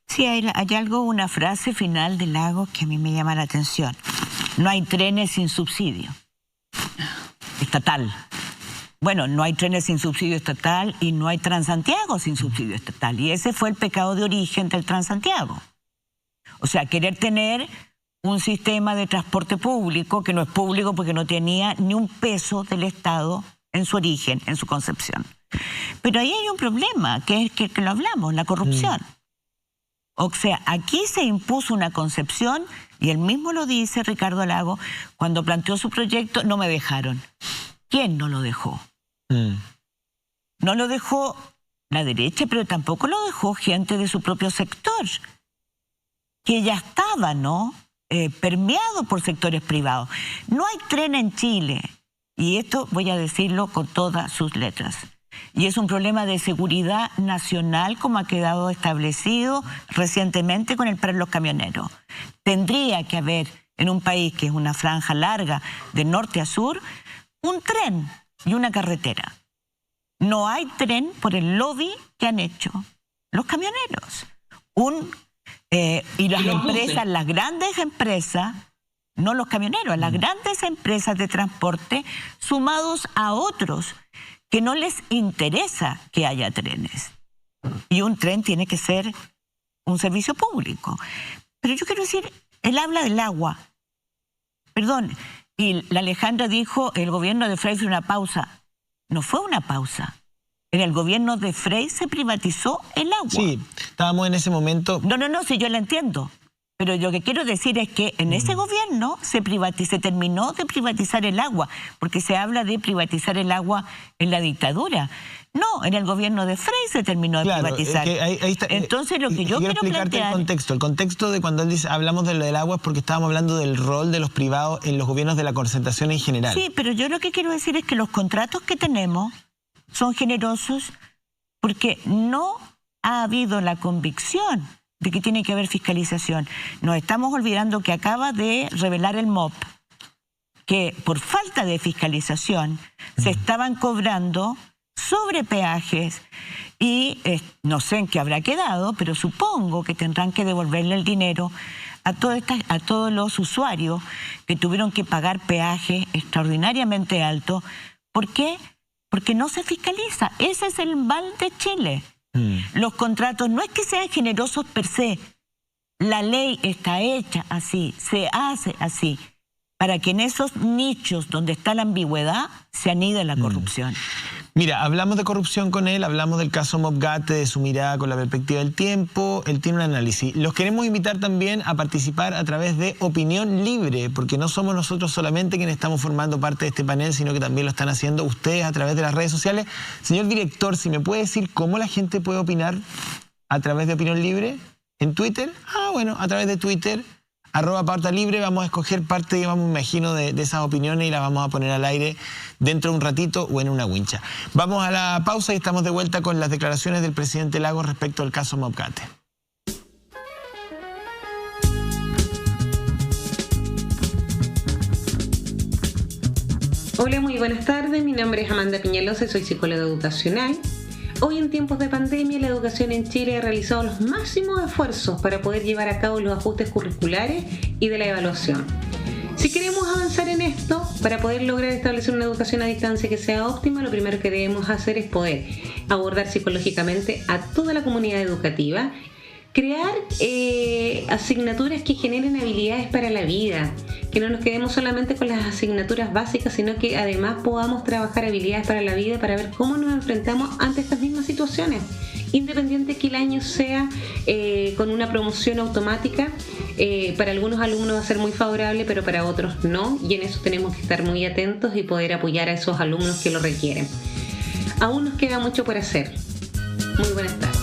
[SPEAKER 2] Sí, hay algo, una frase final de Lagos que a mí me llama la atención. No hay trenes sin subsidio estatal. Bueno, no hay trenes sin subsidio estatal y no hay Transantiago sin subsidio estatal. Y ese fue el pecado de origen del Transantiago. O sea, querer tener un sistema de transporte público que no es público porque no tenía ni un peso del Estado en su origen, en su concepción. Pero ahí hay un problema, que es que lo hablamos, la corrupción. O sea, aquí se impuso una concepción, y él mismo lo dice, Ricardo Lagos, cuando planteó su proyecto, no me dejaron. ¿Quién no lo dejó? No lo dejó la derecha, pero tampoco lo dejó gente de su propio sector, que ya estaba, ¿no?, permeado por sectores privados. No hay tren en Chile, y esto voy a decirlo con todas sus letras. Y es un problema de seguridad nacional, como ha quedado establecido recientemente con el paro de los camioneros. Tendría que haber en un país que es una franja larga de norte a sur, un tren y una carretera. No hay tren por el lobby que han hecho los camioneros. Y las empresas, las grandes empresas, no los camioneros, las grandes empresas de transporte, sumados a otros que no les interesa que haya trenes. Y un tren tiene que ser un servicio público. Pero yo quiero decir, él habla del agua. Perdón, y la Alejandra dijo, el gobierno de Frey fue una pausa. No fue una pausa. En el gobierno de Frey se privatizó el agua.
[SPEAKER 1] Sí, estábamos en ese momento.
[SPEAKER 2] No, sí, yo la entiendo. Pero lo que quiero decir es que en ese gobierno se terminó de privatizar el agua, porque se habla de privatizar el agua en la dictadura. No, en el gobierno de Frey se terminó de privatizar.
[SPEAKER 1] Ahí está,
[SPEAKER 2] entonces lo que yo quiero
[SPEAKER 1] explicarte
[SPEAKER 2] plantear...
[SPEAKER 1] el contexto de cuando él dice, hablamos de lo del agua es porque estábamos hablando del rol de los privados en los gobiernos de la concentración en general.
[SPEAKER 2] Sí, pero yo lo que quiero decir es que los contratos que tenemos son generosos porque no ha habido la convicción de que tiene que haber fiscalización. Nos estamos olvidando que acaba de revelar el MOP que por falta de fiscalización se estaban cobrando sobrepeajes y no sé en qué habrá quedado, pero supongo que tendrán que devolverle el dinero a todos los usuarios que tuvieron que pagar peajes extraordinariamente altos. ¿Por qué? Porque no se fiscaliza. Ese es el mal de Chile. Los contratos no es que sean generosos per se. La ley está hecha así, se hace así, para que en esos nichos donde está la ambigüedad se anide la corrupción.
[SPEAKER 1] Mira, hablamos de corrupción con él, hablamos del caso Mobgate, de su mirada con la perspectiva del tiempo, él tiene un análisis. Los queremos invitar también a participar a través de Opinión Libre, porque no somos nosotros solamente quienes estamos formando parte de este panel, sino que también lo están haciendo ustedes a través de las redes sociales. Señor director, si me puede decir cómo la gente puede opinar a través de Opinión Libre en Twitter. Bueno, a través de Twitter, @PautaLibre, vamos a escoger parte, digamos, me imagino, de esas opiniones y las vamos a poner al aire dentro de un ratito o en una wincha. Vamos a la pausa y estamos de vuelta con las declaraciones del presidente Lagos respecto al caso Mobgate.
[SPEAKER 7] Hola, muy buenas tardes. Mi nombre es Amanda Piñalosa y soy psicóloga educacional. Hoy en tiempos de pandemia, la educación en Chile ha realizado los máximos esfuerzos para poder llevar a cabo los ajustes curriculares y de la evaluación. Si queremos avanzar en esto, para poder lograr establecer una educación a distancia que sea óptima, lo primero que debemos hacer es poder abordar psicológicamente a toda la comunidad educativa, crear asignaturas que generen habilidades para la vida, que no nos quedemos solamente con las asignaturas básicas, sino que además podamos trabajar habilidades para la vida para ver cómo nos enfrentamos ante estas mismas situaciones. Independiente que el año sea con una promoción automática, para algunos alumnos va a ser muy favorable, pero para otros no, y en eso tenemos que estar muy atentos y poder apoyar a esos alumnos que lo requieren. Aún nos queda mucho por hacer. Muy buenas tardes.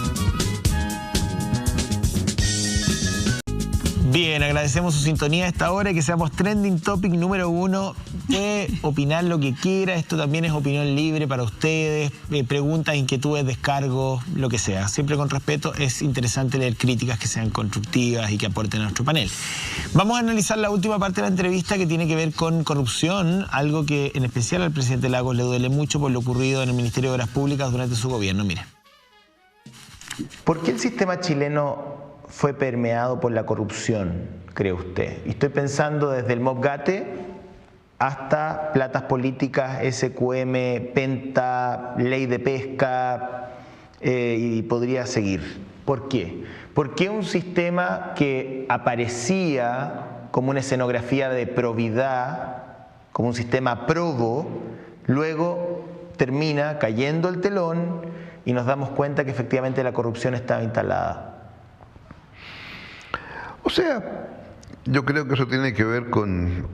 [SPEAKER 1] Bien, agradecemos su sintonía a esta hora y que seamos trending topic número 1. Puede opinar lo que quiera, esto también es opinión libre para ustedes, preguntas, inquietudes, descargos, lo que sea. Siempre con respeto, es interesante leer críticas que sean constructivas y que aporten a nuestro panel. Vamos a analizar la última parte de la entrevista que tiene que ver con corrupción, algo que en especial al presidente Lagos le duele mucho por lo ocurrido en el Ministerio de Obras Públicas durante su gobierno. Mire.
[SPEAKER 6] ¿Por qué el sistema chileno fue permeado por la corrupción, cree usted? Y estoy pensando desde el MOPGATE hasta platas políticas, SQM, Penta, ley de pesca, y podría seguir. ¿Por qué? ¿Por qué un sistema que aparecía como una escenografía de probidad, como un sistema probo, luego termina cayendo el telón y nos damos cuenta que efectivamente la corrupción estaba instalada?
[SPEAKER 5] O sea, yo creo que eso tiene que ver con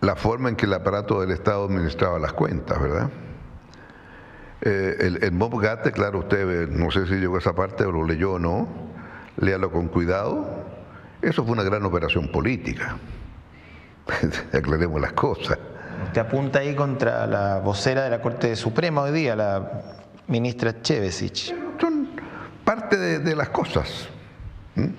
[SPEAKER 5] la forma en que el aparato del Estado administraba las cuentas, ¿verdad? El MOPGATE, claro, usted no sé si llegó a esa parte o lo leyó o no, léalo con cuidado. Eso fue una gran operación política. Aclaremos las cosas.
[SPEAKER 6] Usted apunta ahí contra la vocera de la Corte Suprema hoy día, la ministra Chevesic.
[SPEAKER 5] Son parte de las cosas.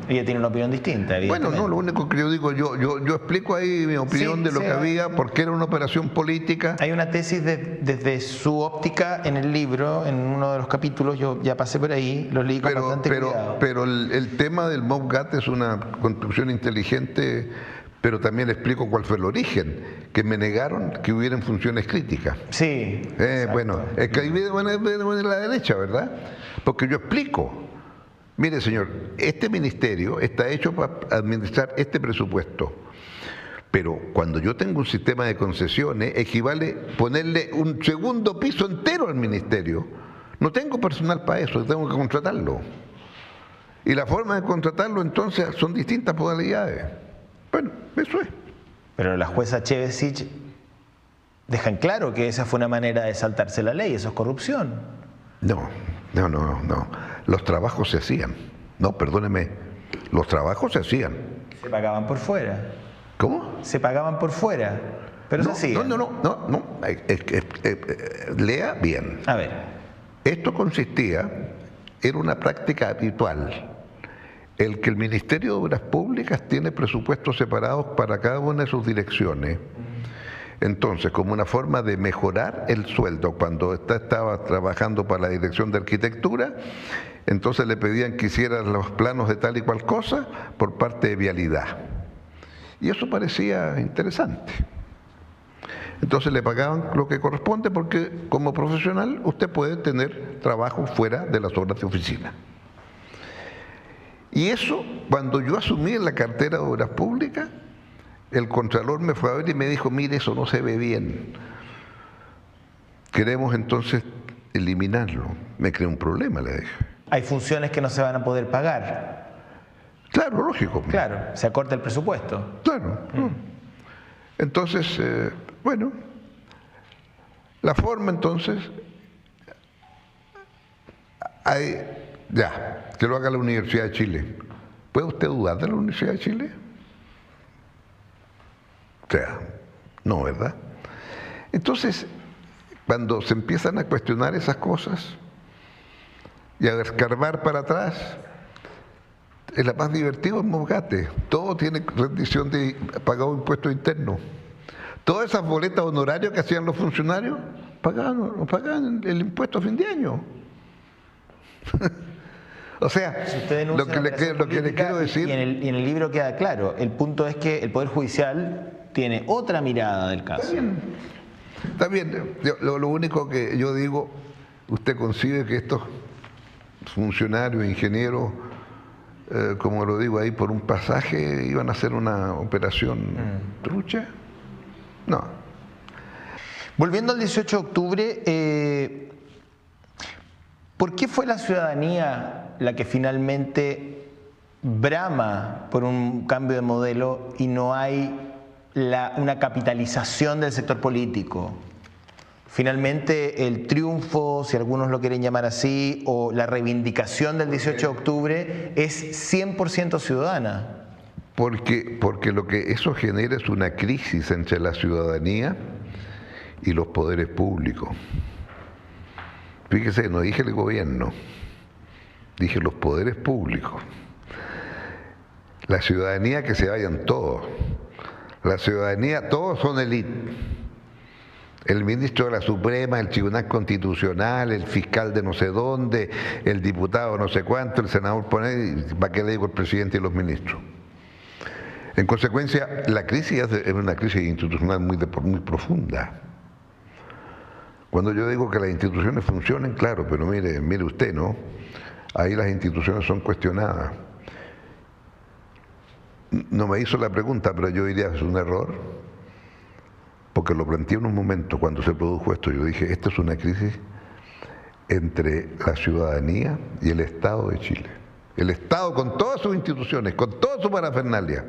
[SPEAKER 6] Ella tiene una opinión distinta,
[SPEAKER 5] Bueno, no, lo único que yo digo, yo explico ahí mi opinión de lo que había, porque era una operación política.
[SPEAKER 6] Hay una tesis desde su óptica en el libro, en uno de los capítulos, yo ya pasé por ahí, los leí con bastante cuidado.
[SPEAKER 5] Pero el tema del MOPGATE es una construcción inteligente, pero también explico cuál fue el origen, que me negaron que hubieran funciones críticas.
[SPEAKER 6] Sí.
[SPEAKER 5] Bueno, es que ahí viene de la derecha, ¿verdad? Porque yo explico. Mire, señor, este ministerio está hecho para administrar este presupuesto, pero cuando yo tengo un sistema de concesiones, equivale ponerle un segundo piso entero al ministerio. No tengo personal para eso, tengo que contratarlo. Y la forma de contratarlo, entonces, son distintas modalidades. Bueno, eso es.
[SPEAKER 6] Pero la jueza Chevesic deja en claro que esa fue una manera de saltarse la ley, eso es corrupción.
[SPEAKER 5] No. Los trabajos se hacían. No, perdóneme. Los trabajos se hacían.
[SPEAKER 6] Se pagaban por fuera.
[SPEAKER 5] ¿Cómo?
[SPEAKER 6] Se pagaban por fuera. Pero se hacían.
[SPEAKER 5] No. Lea bien.
[SPEAKER 6] A ver.
[SPEAKER 5] Esto consistía, era una práctica habitual, el que el Ministerio de Obras Públicas tiene presupuestos separados para cada una de sus direcciones. Entonces, como una forma de mejorar el sueldo, cuando estaba trabajando para la Dirección de Arquitectura, entonces le pedían que hiciera los planos de tal y cual cosa por parte de Vialidad. Y eso parecía interesante. Entonces le pagaban lo que corresponde porque como profesional usted puede tener trabajo fuera de las horas de oficina. Y eso, cuando yo asumí la cartera de Obras Públicas, el Contralor me fue a ver y me dijo, mire, eso no se ve bien. Queremos entonces eliminarlo. Me creó un problema, le dije.
[SPEAKER 6] Hay funciones que no se van a poder pagar.
[SPEAKER 5] Claro, lógico.
[SPEAKER 6] Claro, se acorta el presupuesto.
[SPEAKER 5] Claro. Entonces, bueno, la forma entonces, que lo haga la Universidad de Chile. ¿Puede usted dudar de la Universidad de Chile? O sea, no, ¿verdad? Entonces, cuando se empiezan a cuestionar esas cosas y a escarbar para atrás, es la más divertido en MOPGATE. Todo tiene rendición de pagado impuesto interno. Todas esas boletas honorarias que hacían los funcionarios pagaban el impuesto a fin de año. O sea,
[SPEAKER 6] si usted denuncia
[SPEAKER 5] lo que le quiero decir...
[SPEAKER 6] Y en el libro queda claro, el punto es que el Poder Judicial tiene otra mirada del caso.
[SPEAKER 5] Está bien. Lo único que yo digo, usted concibe que estos funcionarios, ingenieros, como lo digo ahí, por un pasaje iban a hacer una operación trucha. No.
[SPEAKER 6] Volviendo al 18 de octubre, ¿por qué fue la ciudadanía la que finalmente brama por un cambio de modelo y no hay una capitalización del sector político? Finalmente el triunfo, si algunos lo quieren llamar así, o la reivindicación del 18 de octubre es 100% ciudadana.
[SPEAKER 5] Porque lo que eso genera es una crisis entre la ciudadanía y los poderes públicos. Fíjese, no dije el gobierno, dije los poderes públicos. La ciudadanía, que se vayan todos. La ciudadanía, todos son élite. El ministro de la Suprema, el Tribunal Constitucional, el fiscal de no sé dónde, el diputado no sé cuánto, el senador pone, ¿para qué le digo el presidente y los ministros? En consecuencia, la crisis es una crisis institucional muy profunda. Cuando yo digo que las instituciones funcionen, claro, pero mire usted, ¿no? Ahí las instituciones son cuestionadas. No me hizo la pregunta, pero yo diría que es un error, porque lo planteé en un momento cuando se produjo esto. Yo dije, esta es una crisis entre la ciudadanía y el Estado de Chile. El Estado con todas sus instituciones, con toda su parafernalia.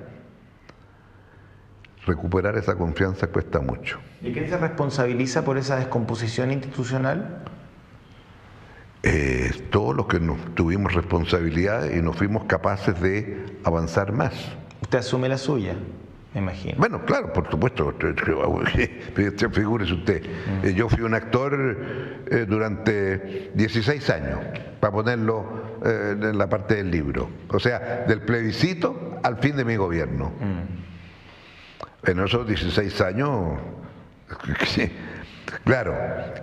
[SPEAKER 5] Recuperar esa confianza cuesta mucho.
[SPEAKER 6] ¿Y quién se responsabiliza por esa descomposición institucional?
[SPEAKER 5] Todos los que tuvimos responsabilidad y nos fuimos capaces de avanzar más.
[SPEAKER 6] Usted asume la suya, me imagino.
[SPEAKER 5] Bueno, claro, por supuesto. Figúrese usted, yo fui un actor durante 16 años, para ponerlo en la parte del libro. O sea, del plebiscito al fin de mi gobierno. En esos 16 años, claro,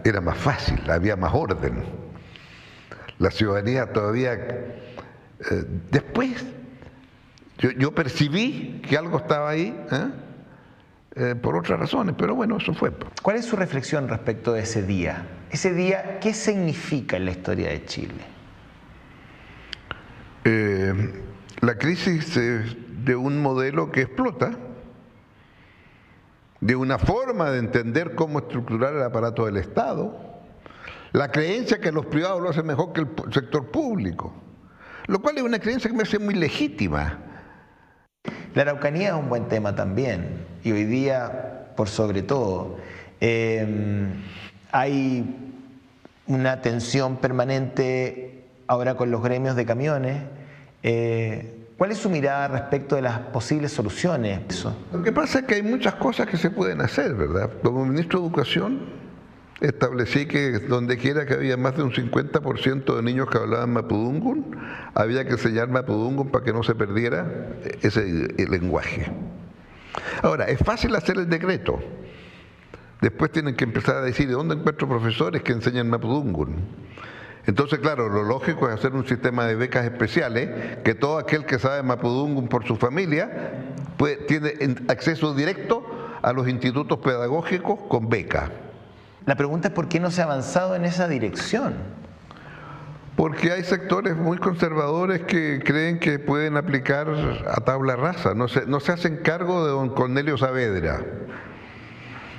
[SPEAKER 5] era más fácil, había más orden. La ciudadanía todavía... después, yo percibí que algo estaba ahí, por otras razones, pero bueno, eso fue.
[SPEAKER 6] ¿Cuál es su reflexión respecto de ese día? Ese día, ¿qué significa en la historia de Chile?
[SPEAKER 5] La crisis de un modelo que explota, de una forma de entender cómo estructurar el aparato del Estado, la creencia que los privados lo hacen mejor que el sector público, lo cual es una creencia que me parece muy legítima.
[SPEAKER 6] La Araucanía es un buen tema también, y hoy día, por sobre todo, hay una tensión permanente ahora con los gremios de camiones. ¿Cuál es su mirada respecto de las posibles soluciones?
[SPEAKER 5] Lo que pasa es que hay muchas cosas que se pueden hacer, ¿verdad? Como ministro de Educación establecí que donde quiera que había más de un 50% de niños que hablaban mapudungun, había que enseñar mapudungun para que no se perdiera ese lenguaje. Ahora, es fácil hacer el decreto. Después tienen que empezar a decir, ¿de dónde encuentro profesores que enseñan mapudungun? Entonces, claro, lo lógico es hacer un sistema de becas especiales, que todo aquel que sabe mapudungun por su familia tiene acceso directo a los institutos pedagógicos con beca.
[SPEAKER 6] La pregunta es ¿por qué no se ha avanzado en esa dirección?
[SPEAKER 5] Porque hay sectores muy conservadores que creen que pueden aplicar a tabla rasa. No se hacen cargo de don Cornelio Saavedra.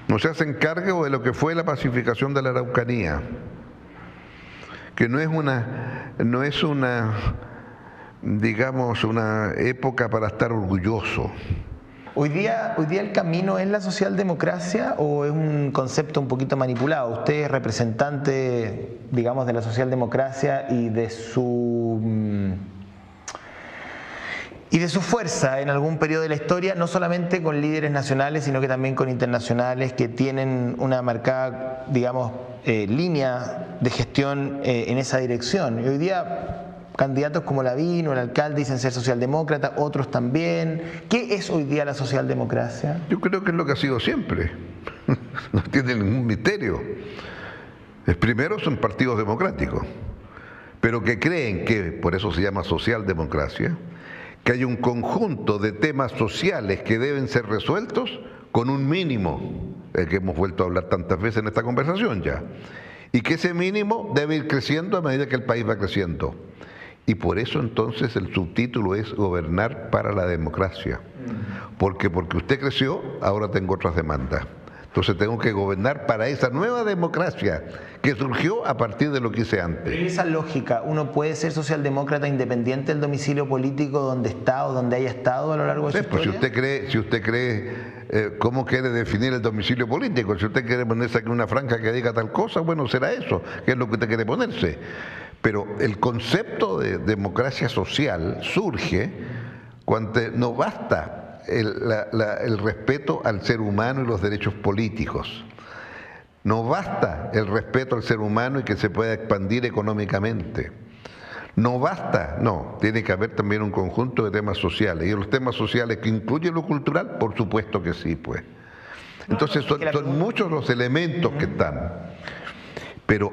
[SPEAKER 5] No se hacen cargo de lo que fue la pacificación de la Araucanía, que no es una, digamos, una época para estar orgulloso.
[SPEAKER 6] ¿Hoy día el camino es la socialdemocracia o es un concepto un poquito manipulado? Usted es representante, digamos, de la socialdemocracia y de su fuerza en algún periodo de la historia, no solamente con líderes nacionales, sino que también con internacionales que tienen una marcada, digamos, línea de gestión en esa dirección. Y hoy día candidatos como Lavín o el alcalde dicen ser socialdemócrata, otros también. ¿Qué es hoy día la socialdemocracia?
[SPEAKER 5] Yo creo que es lo que ha sido siempre. No tiene ningún misterio. Primero son partidos democráticos. pero que creen que, por eso se llama socialdemocracia, que hay un conjunto de temas sociales que deben ser resueltos con un mínimo, que hemos vuelto a hablar tantas veces en esta conversación ya, y que ese mínimo debe ir creciendo a medida que el país va creciendo. Y por eso entonces el subtítulo es Gobernar para la democracia. Porque usted creció, ahora tengo otras demandas. Entonces tengo que gobernar para esa nueva democracia que surgió a partir de lo que hice antes.
[SPEAKER 6] En esa lógica, ¿uno puede ser socialdemócrata independiente del domicilio político donde está o donde haya estado a lo largo de su historia?
[SPEAKER 5] Pues si usted cree, ¿cómo quiere definir el domicilio político? Si usted quiere ponerse aquí una franja que diga tal cosa, bueno, será eso, que es lo que usted quiere ponerse. Pero el concepto de democracia social surge cuando no basta el respeto al ser humano y los derechos políticos. No basta el respeto al ser humano y que se pueda expandir económicamente. No basta, no, tiene que haber también un conjunto de temas sociales. Y los temas sociales que incluyen lo cultural, por supuesto que sí, pues. Entonces son muchos los elementos que están. Pero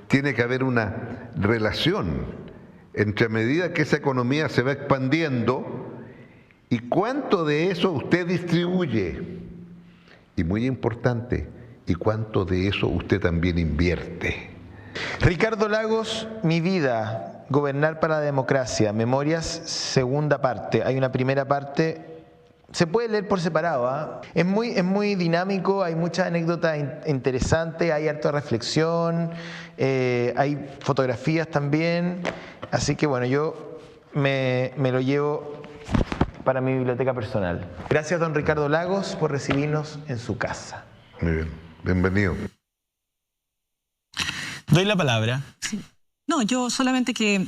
[SPEAKER 5] tiene que haber una relación entre a medida que esa economía se va expandiendo y cuánto de eso usted distribuye. Y muy importante, y cuánto de eso usted también invierte.
[SPEAKER 6] Ricardo Lagos, Mi vida, Gobernar para la democracia, Memorias, segunda parte. Hay una primera parte, se puede leer por separado, ¿eh? Es muy dinámico, hay muchas anécdotas interesantes, hay harta reflexión, hay fotografías también, así que bueno, yo me lo llevo para mi biblioteca personal. Gracias, don Ricardo Lagos, por recibirnos en su casa.
[SPEAKER 5] Muy bien, bienvenido.
[SPEAKER 1] Doy la palabra.
[SPEAKER 3] Sí. No, yo solamente que,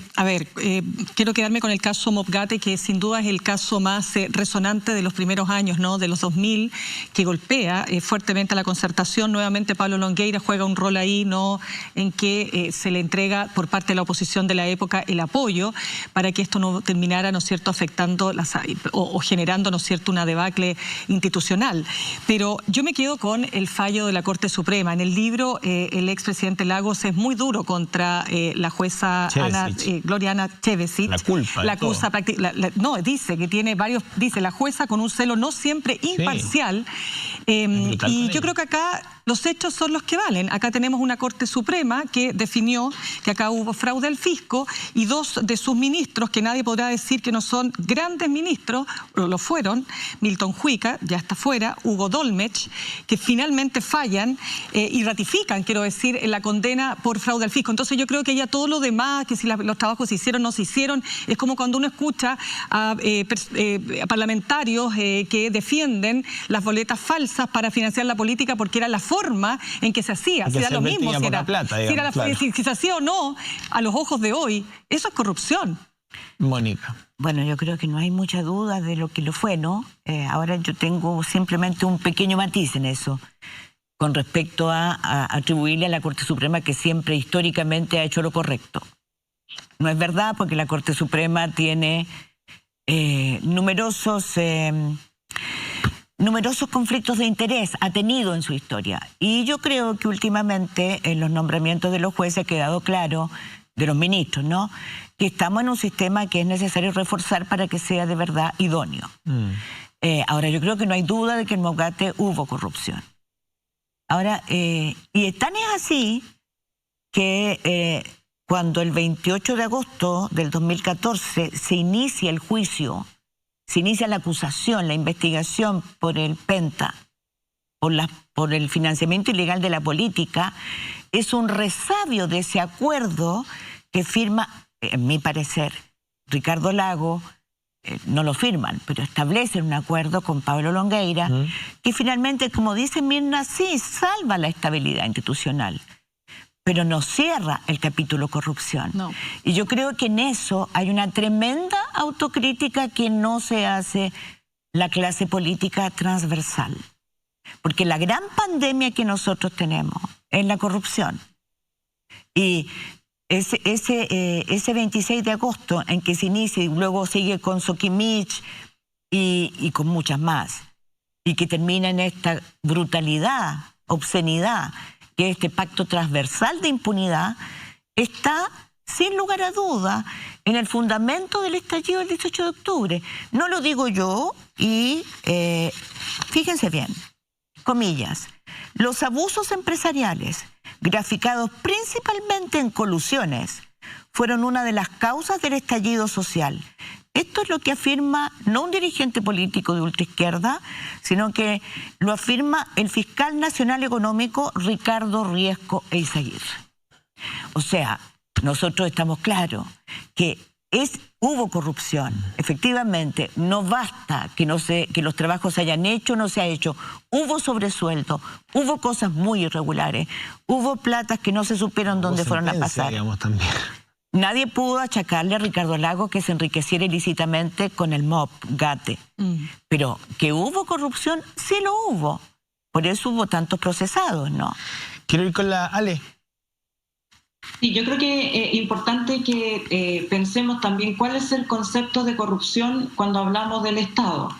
[SPEAKER 3] quiero quedarme con el caso Mopgate, que sin duda es el caso más resonante de los primeros años, ¿no? De los 2000, que golpea fuertemente a la concertación. Nuevamente Pablo Longueira juega un rol ahí, ¿no? En que se le entrega por parte de la oposición de la época el apoyo para que esto no terminara, ¿no es cierto?, afectando o generando, ¿no es cierto?, una debacle institucional. Pero yo me quedo con el fallo de la Corte Suprema. En el libro, el expresidente Lagos es muy duro contra la jueza Gloria Ana Chevesic.
[SPEAKER 1] La culpa.
[SPEAKER 3] La acusa no, dice que tiene varios, dice la jueza con un celo no siempre imparcial. Y yo creo que acá los hechos son los que valen. Acá tenemos una Corte Suprema que definió que acá hubo fraude al fisco y dos de sus ministros, que nadie podrá decir que no son grandes ministros, lo fueron, Milton Juica, ya está fuera, Hugo Dolmech, que finalmente fallan y ratifican, quiero decir, la condena por fraude al fisco. Entonces yo creo que ya todo lo demás, que si los trabajos se hicieron o no se hicieron, es como cuando uno escucha a parlamentarios que defienden las boletas falsas para financiar la política porque era la forma en que se hacía. Si era lo mismo, si se hacía o no, a los ojos de hoy, eso es corrupción.
[SPEAKER 1] Mónica.
[SPEAKER 2] Bueno, yo creo que no hay mucha duda de lo que lo fue, ¿no? Ahora yo tengo simplemente un pequeño matiz en eso, con respecto a atribuirle a la Corte Suprema que siempre históricamente ha hecho lo correcto. No es verdad, porque la Corte Suprema tiene numerosos conflictos de interés, ha tenido en su historia. Y yo creo que últimamente en los nombramientos de los jueces ha quedado claro, de los ministros, ¿no?, que estamos en un sistema que es necesario reforzar para que sea de verdad idóneo. Ahora, yo creo que no hay duda de que en Mopgate hubo corrupción. Ahora, y tan es así que cuando el 28 de agosto del 2014 se inicia el juicio, se inicia la acusación, la investigación por el Penta, por el financiamiento ilegal de la política, es un resabio de ese acuerdo que firma, en mi parecer, Ricardo Lagos. No lo firman, pero establecen un acuerdo con Pablo Longueira que finalmente, como dice Mirna, sí, salva la estabilidad institucional, pero no cierra el capítulo corrupción. No. Y yo creo que en eso hay una tremenda autocrítica que no se hace la clase política transversal. Porque la gran pandemia que nosotros tenemos es la corrupción. Y ese 26 de agosto en que se inicia y luego sigue con Soquimich y con muchas más, y que termina en esta brutalidad, obscenidad, que es este pacto transversal de impunidad, está sin lugar a duda, en el fundamento del estallido del 18 de octubre. No lo digo yo y fíjense bien, comillas, los abusos empresariales, graficados principalmente en colusiones, fueron una de las causas del estallido social. Esto es lo que afirma no un dirigente político de ultraizquierda, sino que lo afirma el fiscal nacional económico Ricardo Riesco Eizaguirre. O sea, nosotros estamos claros que hubo corrupción. Efectivamente, no basta que los trabajos se hayan hecho o no se ha hecho. Hubo sobresueldo, hubo cosas muy irregulares, hubo platas que no se supieron dónde fueron a pasar.
[SPEAKER 1] También.
[SPEAKER 2] Nadie pudo achacarle a Ricardo Lagos que se enriqueciera ilícitamente con el MOP, GATE. Pero que hubo corrupción, sí lo hubo. Por eso hubo tantos procesados, ¿no?
[SPEAKER 1] Quiero ir con la Ale.
[SPEAKER 4] Sí, yo creo que es importante que pensemos también cuál es el concepto de corrupción cuando hablamos del Estado.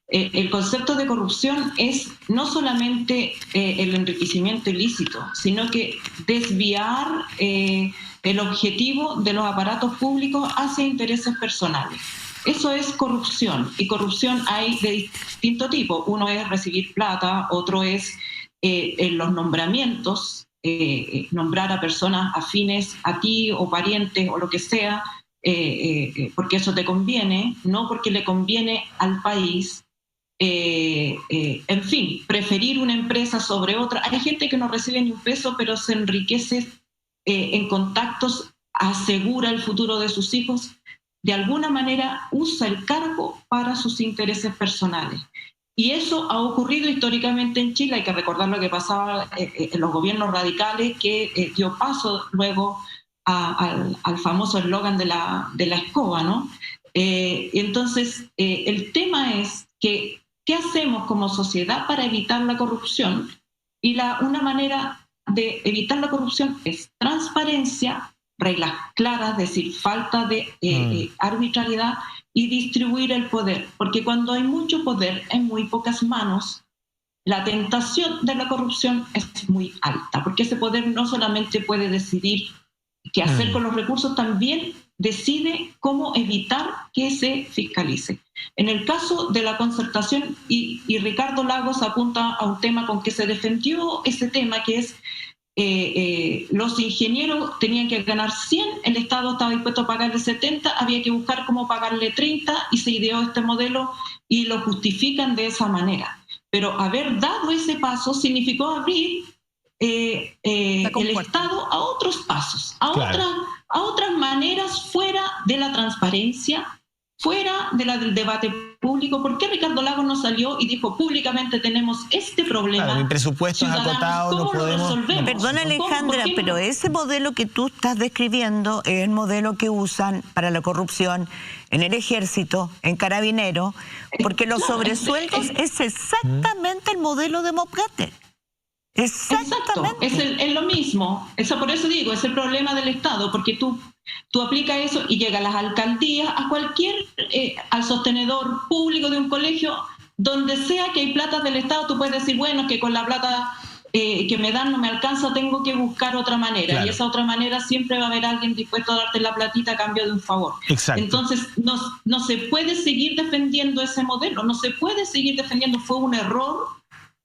[SPEAKER 4] El concepto de corrupción es no solamente el enriquecimiento ilícito, sino que desviar el objetivo de los aparatos públicos hacia intereses personales. Eso es corrupción, y corrupción hay de distinto tipo. Uno es recibir plata, otro es en los nombramientos, nombrar a personas afines a ti o parientes o lo que sea, porque eso te conviene, no porque le conviene al país. En fin, preferir una empresa sobre otra. Hay gente que no recibe ni un peso, pero se enriquece en contactos, asegura el futuro de sus hijos, de alguna manera usa el cargo para sus intereses personales. Y eso ha ocurrido históricamente en Chile. Hay que recordar lo que pasaba en los gobiernos radicales, que dio paso luego al famoso eslogan de la escoba, ¿no? Entonces, el tema es que ¿qué hacemos como sociedad para evitar la corrupción? Y una manera de evitar la corrupción es transparencia, reglas claras, es decir, falta de arbitrariedad y distribuir el poder. Porque cuando hay mucho poder en muy pocas manos, la tentación de la corrupción es muy alta, porque ese poder no solamente puede decidir qué hacer con los recursos, también decide cómo evitar que se fiscalice. En el caso de la concertación, y Ricardo Lagos apunta a un tema con que se defendió ese tema, que es los ingenieros tenían que ganar 100, el Estado estaba dispuesto a pagarle 70, había que buscar cómo pagarle 30 y se ideó este modelo y lo justifican de esa manera. Pero haber dado ese paso significó abrir el Estado a otros pasos, a otras maneras fuera de la transparencia, fuera del debate público. ¿Por qué Ricardo Lagos no salió y dijo públicamente tenemos este problema?
[SPEAKER 1] Claro, mi presupuesto es acotado, no podemos...
[SPEAKER 2] Perdona, Alejandra, pero ese modelo que tú estás describiendo es el modelo que usan para la corrupción en el ejército, en carabineros, porque los sobresueldos es exactamente el modelo de MOP-GATE. Exactamente.
[SPEAKER 4] Exacto, es lo mismo. Por eso digo, es el problema del Estado, porque tú aplicas eso y llega a las alcaldías, a cualquier, al sostenedor público de un colegio, donde sea que hay plata del Estado, tú puedes decir, bueno, que con la plata que me dan no me alcanza, tengo que buscar otra manera. Claro. Y esa otra manera siempre va a haber alguien dispuesto a darte la platita a cambio de un favor.
[SPEAKER 1] Exacto.
[SPEAKER 4] Entonces, no se puede seguir defendiendo ese modelo, no se puede seguir defendiendo. Fue un error,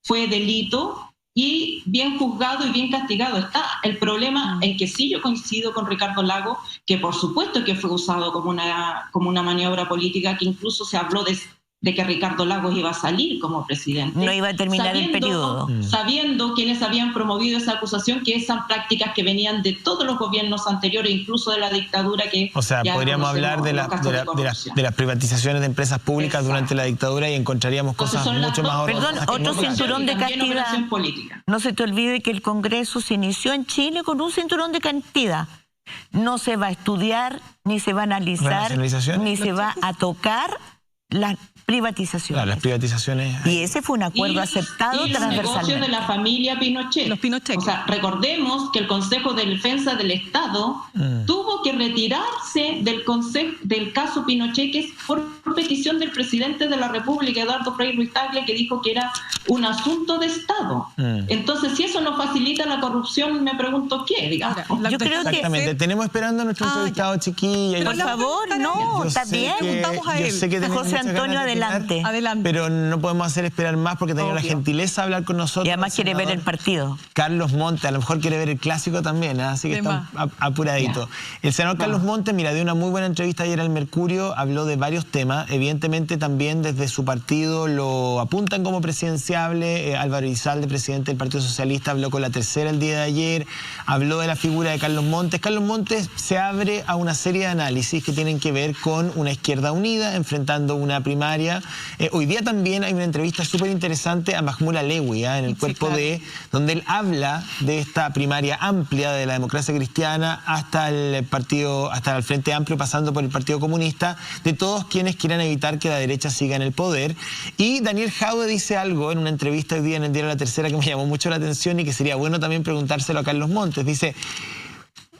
[SPEAKER 4] fue delito, y bien juzgado y bien castigado está. El problema en que sí yo coincido con Ricardo Lagos, que por supuesto que fue usado como una maniobra política, que incluso se habló de que Ricardo Lagos iba a salir como presidente.
[SPEAKER 2] No iba a terminar el periodo.
[SPEAKER 4] Sabiendo quienes habían promovido esa acusación, que esas prácticas que venían de todos los gobiernos anteriores, incluso de la dictadura que...
[SPEAKER 1] O sea, podríamos hablar de las privatizaciones de empresas públicas durante la dictadura y encontraríamos cosas mucho más
[SPEAKER 2] ordenadas. Perdón, otro cinturón de castidad. No se te olvide que el Congreso se inició en Chile con un cinturón de castidad. No se va a estudiar, ni se va a analizar, ni se va a tocar las privatizaciones.
[SPEAKER 1] Claro, las privatizaciones.
[SPEAKER 2] Y ese fue un acuerdo aceptado
[SPEAKER 4] y los negocios de la familia Pinochet.
[SPEAKER 3] Los Pinochet.
[SPEAKER 4] O sea, recordemos que el Consejo de Defensa del Estado tuvo que retirarse del caso Pinochet, que es por petición del presidente de la República, Eduardo Frei Ruiz-Tagle, que dijo que era un asunto de Estado. Entonces, si eso no facilita la corrupción, me pregunto qué, digamos.
[SPEAKER 2] Yo creo que...
[SPEAKER 1] Exactamente. Tenemos esperando a nuestro entrevistado, chiquilla.
[SPEAKER 2] Por favor, no, está bien.
[SPEAKER 3] Preguntamos a él.
[SPEAKER 1] Yo sé que tenemos
[SPEAKER 2] José
[SPEAKER 1] muchas ganas
[SPEAKER 2] Antonio,
[SPEAKER 1] de opinar,
[SPEAKER 3] Adelante.
[SPEAKER 1] pero no podemos hacer esperar más porque ha tenido la
[SPEAKER 3] Obvio.
[SPEAKER 1] gentileza de hablar con nosotros.
[SPEAKER 2] Y además quiere ver el partido.
[SPEAKER 1] Carlos Montes, a lo mejor quiere ver el clásico también, ¿eh? Así que
[SPEAKER 3] De
[SPEAKER 1] está apuradito. El senador Carlos Montes, mira, dio una muy buena entrevista ayer al Mercurio, habló de varios temas, evidentemente también desde su partido lo apuntan como presidenciable. Álvaro Elizalde, presidente del Partido Socialista, habló con La Tercera el día de ayer, habló de la figura de Carlos Montes. Carlos Montes se abre a una serie de análisis que tienen que ver con una izquierda unida, enfrentando una primaria. Hoy día también hay una entrevista súper interesante a Mahmoud Alewi, en el Cuerpo de, donde él habla de esta primaria amplia de la democracia cristiana hasta el partido, hasta el Frente Amplio, pasando por el Partido Comunista, de todos quienes quieran evitar que la derecha siga en el poder. Y Daniel Jadue dice algo en una entrevista hoy día en el diario La Tercera que me llamó mucho la atención y que sería bueno también preguntárselo a Carlos Montes. Dice: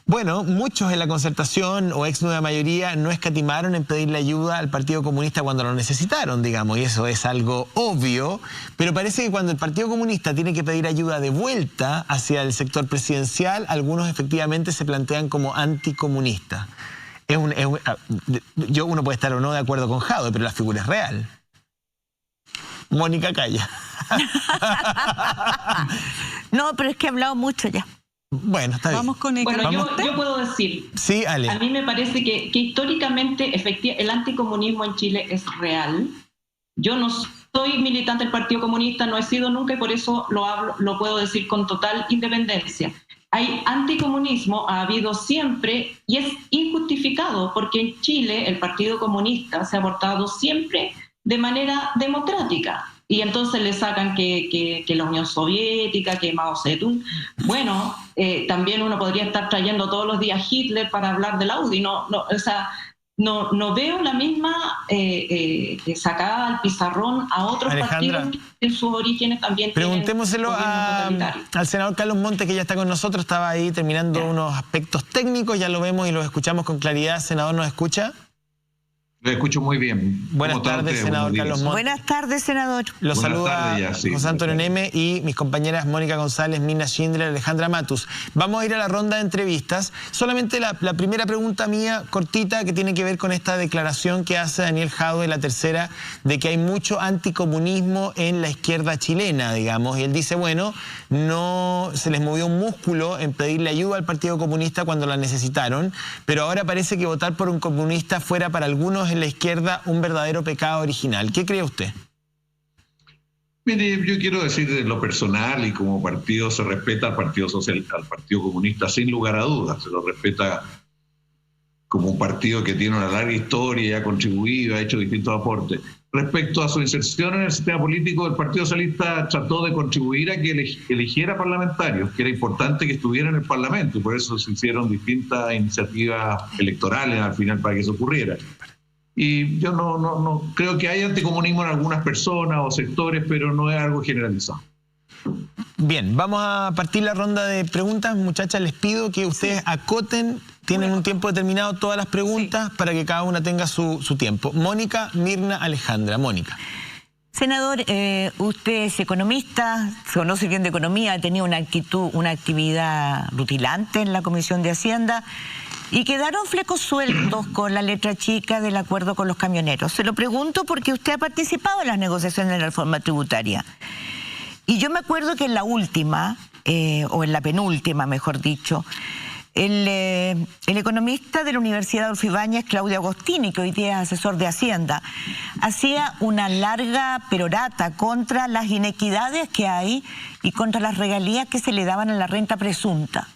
[SPEAKER 1] bueno, muchos en la concertación o ex nueva mayoría no escatimaron en pedirle ayuda al Partido Comunista cuando lo necesitaron, digamos, y eso es algo obvio, pero parece que cuando el Partido Comunista tiene que pedir ayuda de vuelta hacia el sector presidencial, algunos efectivamente se plantean como anticomunistas. Uno puede estar o no de acuerdo con Jadue, pero la figura es real. Mónica calla.
[SPEAKER 2] No, pero es que he hablado mucho ya.
[SPEAKER 1] Bueno, está bien.
[SPEAKER 3] Vamos con el
[SPEAKER 4] Bueno, yo puedo decir,
[SPEAKER 1] sí, Ale.
[SPEAKER 4] a mí me parece que históricamente el anticomunismo en Chile es real. Yo no soy militante del Partido Comunista, no he sido nunca, y por eso lo puedo decir con total independencia. Hay anticomunismo, ha habido siempre, y es injustificado, porque en Chile el Partido Comunista se ha portado siempre de manera democrática. Y entonces le sacan que la Unión Soviética, que Mao Zedong. Bueno, también uno podría estar trayendo todos los días Hitler para hablar del Audi. No veo la misma sacada al pizarrón a otros
[SPEAKER 1] Alejandra,
[SPEAKER 4] partidos que en sus orígenes también
[SPEAKER 1] preguntémoselo al senador Carlos Montes, que ya está con nosotros, estaba ahí terminando unos aspectos técnicos, ya lo vemos y lo escuchamos con claridad. Senador, ¿nos escucha?
[SPEAKER 8] Lo escucho muy bien.
[SPEAKER 1] Buenas tardes, senador Carlos Montes.
[SPEAKER 2] Buenas tardes, senador.
[SPEAKER 1] Los
[SPEAKER 8] Buenas
[SPEAKER 1] saluda
[SPEAKER 8] tardes ya, sí.
[SPEAKER 1] José Antonio Neme y mis compañeras Mónica González, Mina Schindler, Alejandra Matus. Vamos a ir a la ronda de entrevistas. Solamente la primera pregunta mía, cortita, que tiene que ver con esta declaración que hace Daniel Jadue, La Tercera, de que hay mucho anticomunismo en la izquierda chilena, digamos. Y él dice, bueno, no se les movió un músculo en pedirle ayuda al Partido Comunista cuando la necesitaron, pero ahora parece que votar por un comunista fuera para algunos en la izquierda un verdadero pecado original. ¿Qué cree usted?
[SPEAKER 8] Mire, yo quiero decir de lo personal, y como partido se respeta al Partido Socialista, al Partido Comunista sin lugar a dudas, se lo respeta como un partido que tiene una larga historia, ha contribuido, ha hecho distintos aportes. Respecto a su inserción en el sistema político, el Partido Socialista trató de contribuir a que eligiera parlamentarios, que era importante que estuvieran en el Parlamento, y por eso se hicieron distintas iniciativas electorales al final para que eso ocurriera. Y yo no creo que hay anticomunismo en algunas personas o sectores, pero no es algo generalizado.
[SPEAKER 1] Bien, vamos a partir la ronda de preguntas. Muchachas, les pido que ustedes acoten, tienen un tiempo determinado todas las preguntas para que cada una tenga su tiempo. Mónica, Mirna, Alejandra. Mónica.
[SPEAKER 2] Senador, usted es economista, se conoce bien de economía, ha tenido una actividad rutilante en la Comisión de Hacienda y quedaron flecos sueltos con la letra chica del acuerdo con los camioneros. Se lo pregunto porque usted ha participado en las negociaciones de la reforma tributaria. Y yo me acuerdo que en la última, o en la penúltima, mejor dicho, el economista de la Universidad Adolfo Ibáñez, Claudio Agostini, que hoy día es asesor de Hacienda, hacía una larga perorata contra las inequidades que hay y contra las regalías que se le daban a la renta presunta.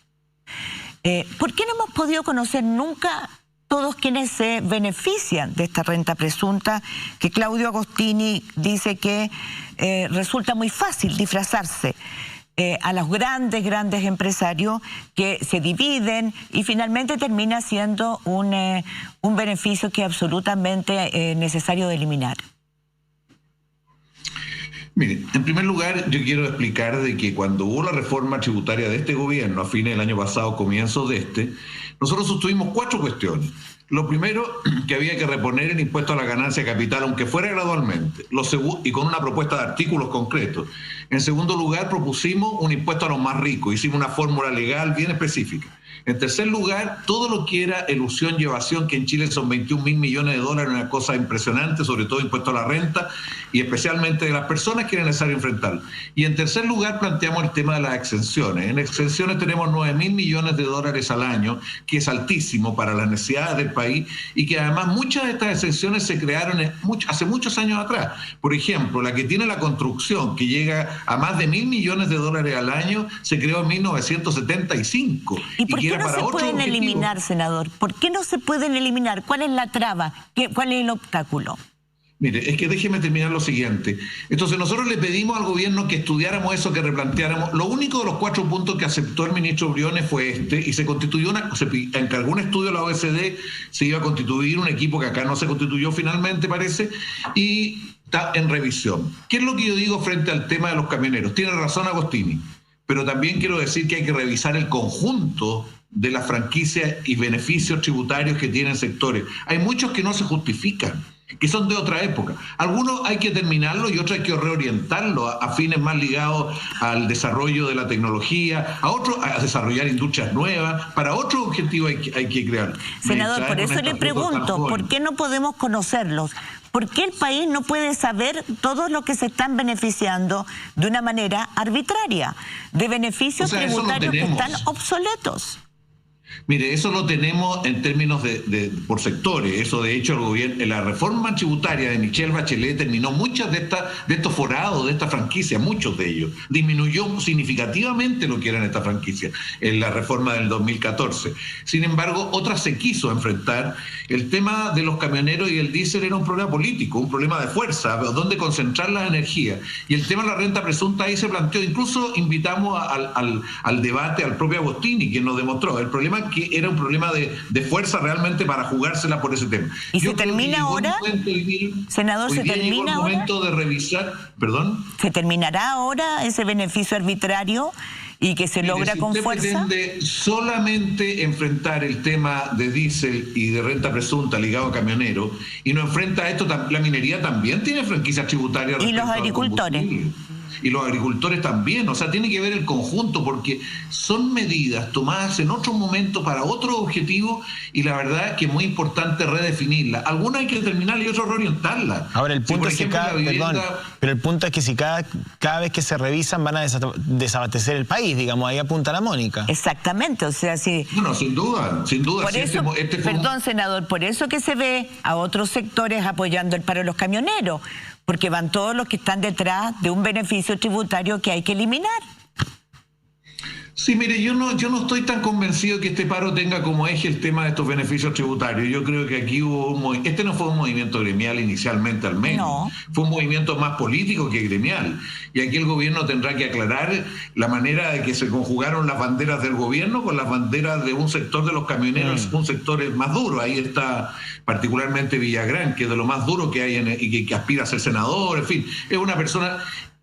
[SPEAKER 2] ¿Por qué no hemos podido conocer nunca todos quienes se benefician de esta renta presunta, que Claudio Agostini dice que resulta muy fácil disfrazarse a los grandes empresarios que se dividen y finalmente termina siendo un beneficio que es absolutamente necesario de eliminar.
[SPEAKER 8] Mire, en primer lugar, yo quiero explicar de que cuando hubo la reforma tributaria de este gobierno, a fines del año pasado, comienzos de este, nosotros sostuvimos 4 cuestiones. Lo primero, que había que reponer el impuesto a la ganancia de capital, aunque fuera gradualmente, y con una propuesta de artículos concretos. En segundo lugar, propusimos un impuesto a los más ricos, hicimos una fórmula legal bien específica. En tercer lugar, todo lo que era elusión y evasión, que en Chile son 21.000 millones de dólares, una cosa impresionante, sobre todo impuesto a la renta, y especialmente de las personas que era necesario enfrentar. Y en tercer lugar, planteamos el tema de las exenciones. En exenciones tenemos 9.000 millones de dólares al año, que es altísimo para las necesidades del país, y que además muchas de estas exenciones se crearon hace muchos años atrás. Por ejemplo, la que tiene la construcción, que llega a más de 1.000 millones de dólares al año, se creó en 1975.
[SPEAKER 2] ¿Y por qué no se pueden eliminar, senador? ¿Por qué no se pueden eliminar? ¿Cuál es la traba? ¿Cuál es el obstáculo?
[SPEAKER 8] Mire, es que déjeme terminar lo siguiente. Entonces nosotros le pedimos al gobierno que estudiáramos eso, que replanteáramos. Lo único de los 4 puntos que aceptó el ministro Briones fue este, y se constituyó se encargó un estudio a la OECD, se iba a constituir un equipo que acá no se constituyó finalmente, parece, y está en revisión. ¿Qué es lo que yo digo frente al tema de los camioneros? Tiene razón Agostini, pero también quiero decir que hay que revisar el conjunto de las franquicias y beneficios tributarios que tienen sectores. Hay muchos que no se justifican, que son de otra época. Algunos hay que terminarlos y otros hay que reorientarlos a fines más ligados al desarrollo de la tecnología, a otros a desarrollar industrias nuevas, para otro objetivo hay que crear.
[SPEAKER 2] Senador, por eso le pregunto, ¿por qué no podemos conocerlos? ¿Por qué el país no puede saber todo lo que se están beneficiando de una manera arbitraria, de beneficios tributarios que están obsoletos?
[SPEAKER 8] Mire, eso lo tenemos en términos por sectores. Eso, de hecho, el gobierno, en la reforma tributaria de Michelle Bachelet terminó muchas de estos forados, de estas franquicias, muchos de ellos. Disminuyó significativamente lo que eran estas franquicias en la reforma del 2014. Sin embargo, otras se quiso enfrentar. El tema de los camioneros y el diésel era un problema político, un problema de fuerza, donde concentrar las energías. Y el tema de la renta presunta ahí se planteó. Incluso invitamos al debate al propio Agostini, quien nos demostró el problema, que era un problema de fuerza realmente para jugársela por ese tema.
[SPEAKER 2] ¿Y se termina ahora? Senador, ¿se termina ahora?
[SPEAKER 8] Momento de revisar, ¿perdón?
[SPEAKER 2] ¿Se terminará ahora ese beneficio arbitrario y que se logra con fuerza?
[SPEAKER 8] Pretende solamente enfrentar el tema de diésel y de renta presunta ligado a camioneros y no enfrenta esto. La minería también tiene franquicias tributarias.
[SPEAKER 2] ¿Y los agricultores?
[SPEAKER 8] Y los agricultores también, o sea, tiene que ver el conjunto, porque son medidas tomadas en otro momento para otro objetivo, y la verdad es que es muy importante redefinirlas. Algunas hay que terminarlas y otras reorientarlas.
[SPEAKER 1] Ahora, el punto es que pero el punto es que si cada vez que se revisan van a desabastecer el país, digamos, ahí apunta la Mónica.
[SPEAKER 2] Exactamente, o sea, si...
[SPEAKER 8] Bueno, sin duda.
[SPEAKER 2] Por eso, perdón, senador, por eso que se ve a otros sectores apoyando el paro de los camioneros, porque van todos los que están detrás de un beneficio tributario que hay que eliminar.
[SPEAKER 8] Sí, mire, yo no estoy tan convencido que este paro tenga como eje el tema de estos beneficios tributarios. Yo creo que aquí este no fue un movimiento gremial inicialmente, al menos. No. Fue un movimiento más político que gremial. Y aquí el gobierno tendrá que aclarar la manera de que se conjugaron las banderas del gobierno con las banderas de un sector de los camioneros, un sector más duro. Ahí está particularmente Villagrán, que es de lo más duro que hay y que aspira a ser senador, en fin. Es una persona...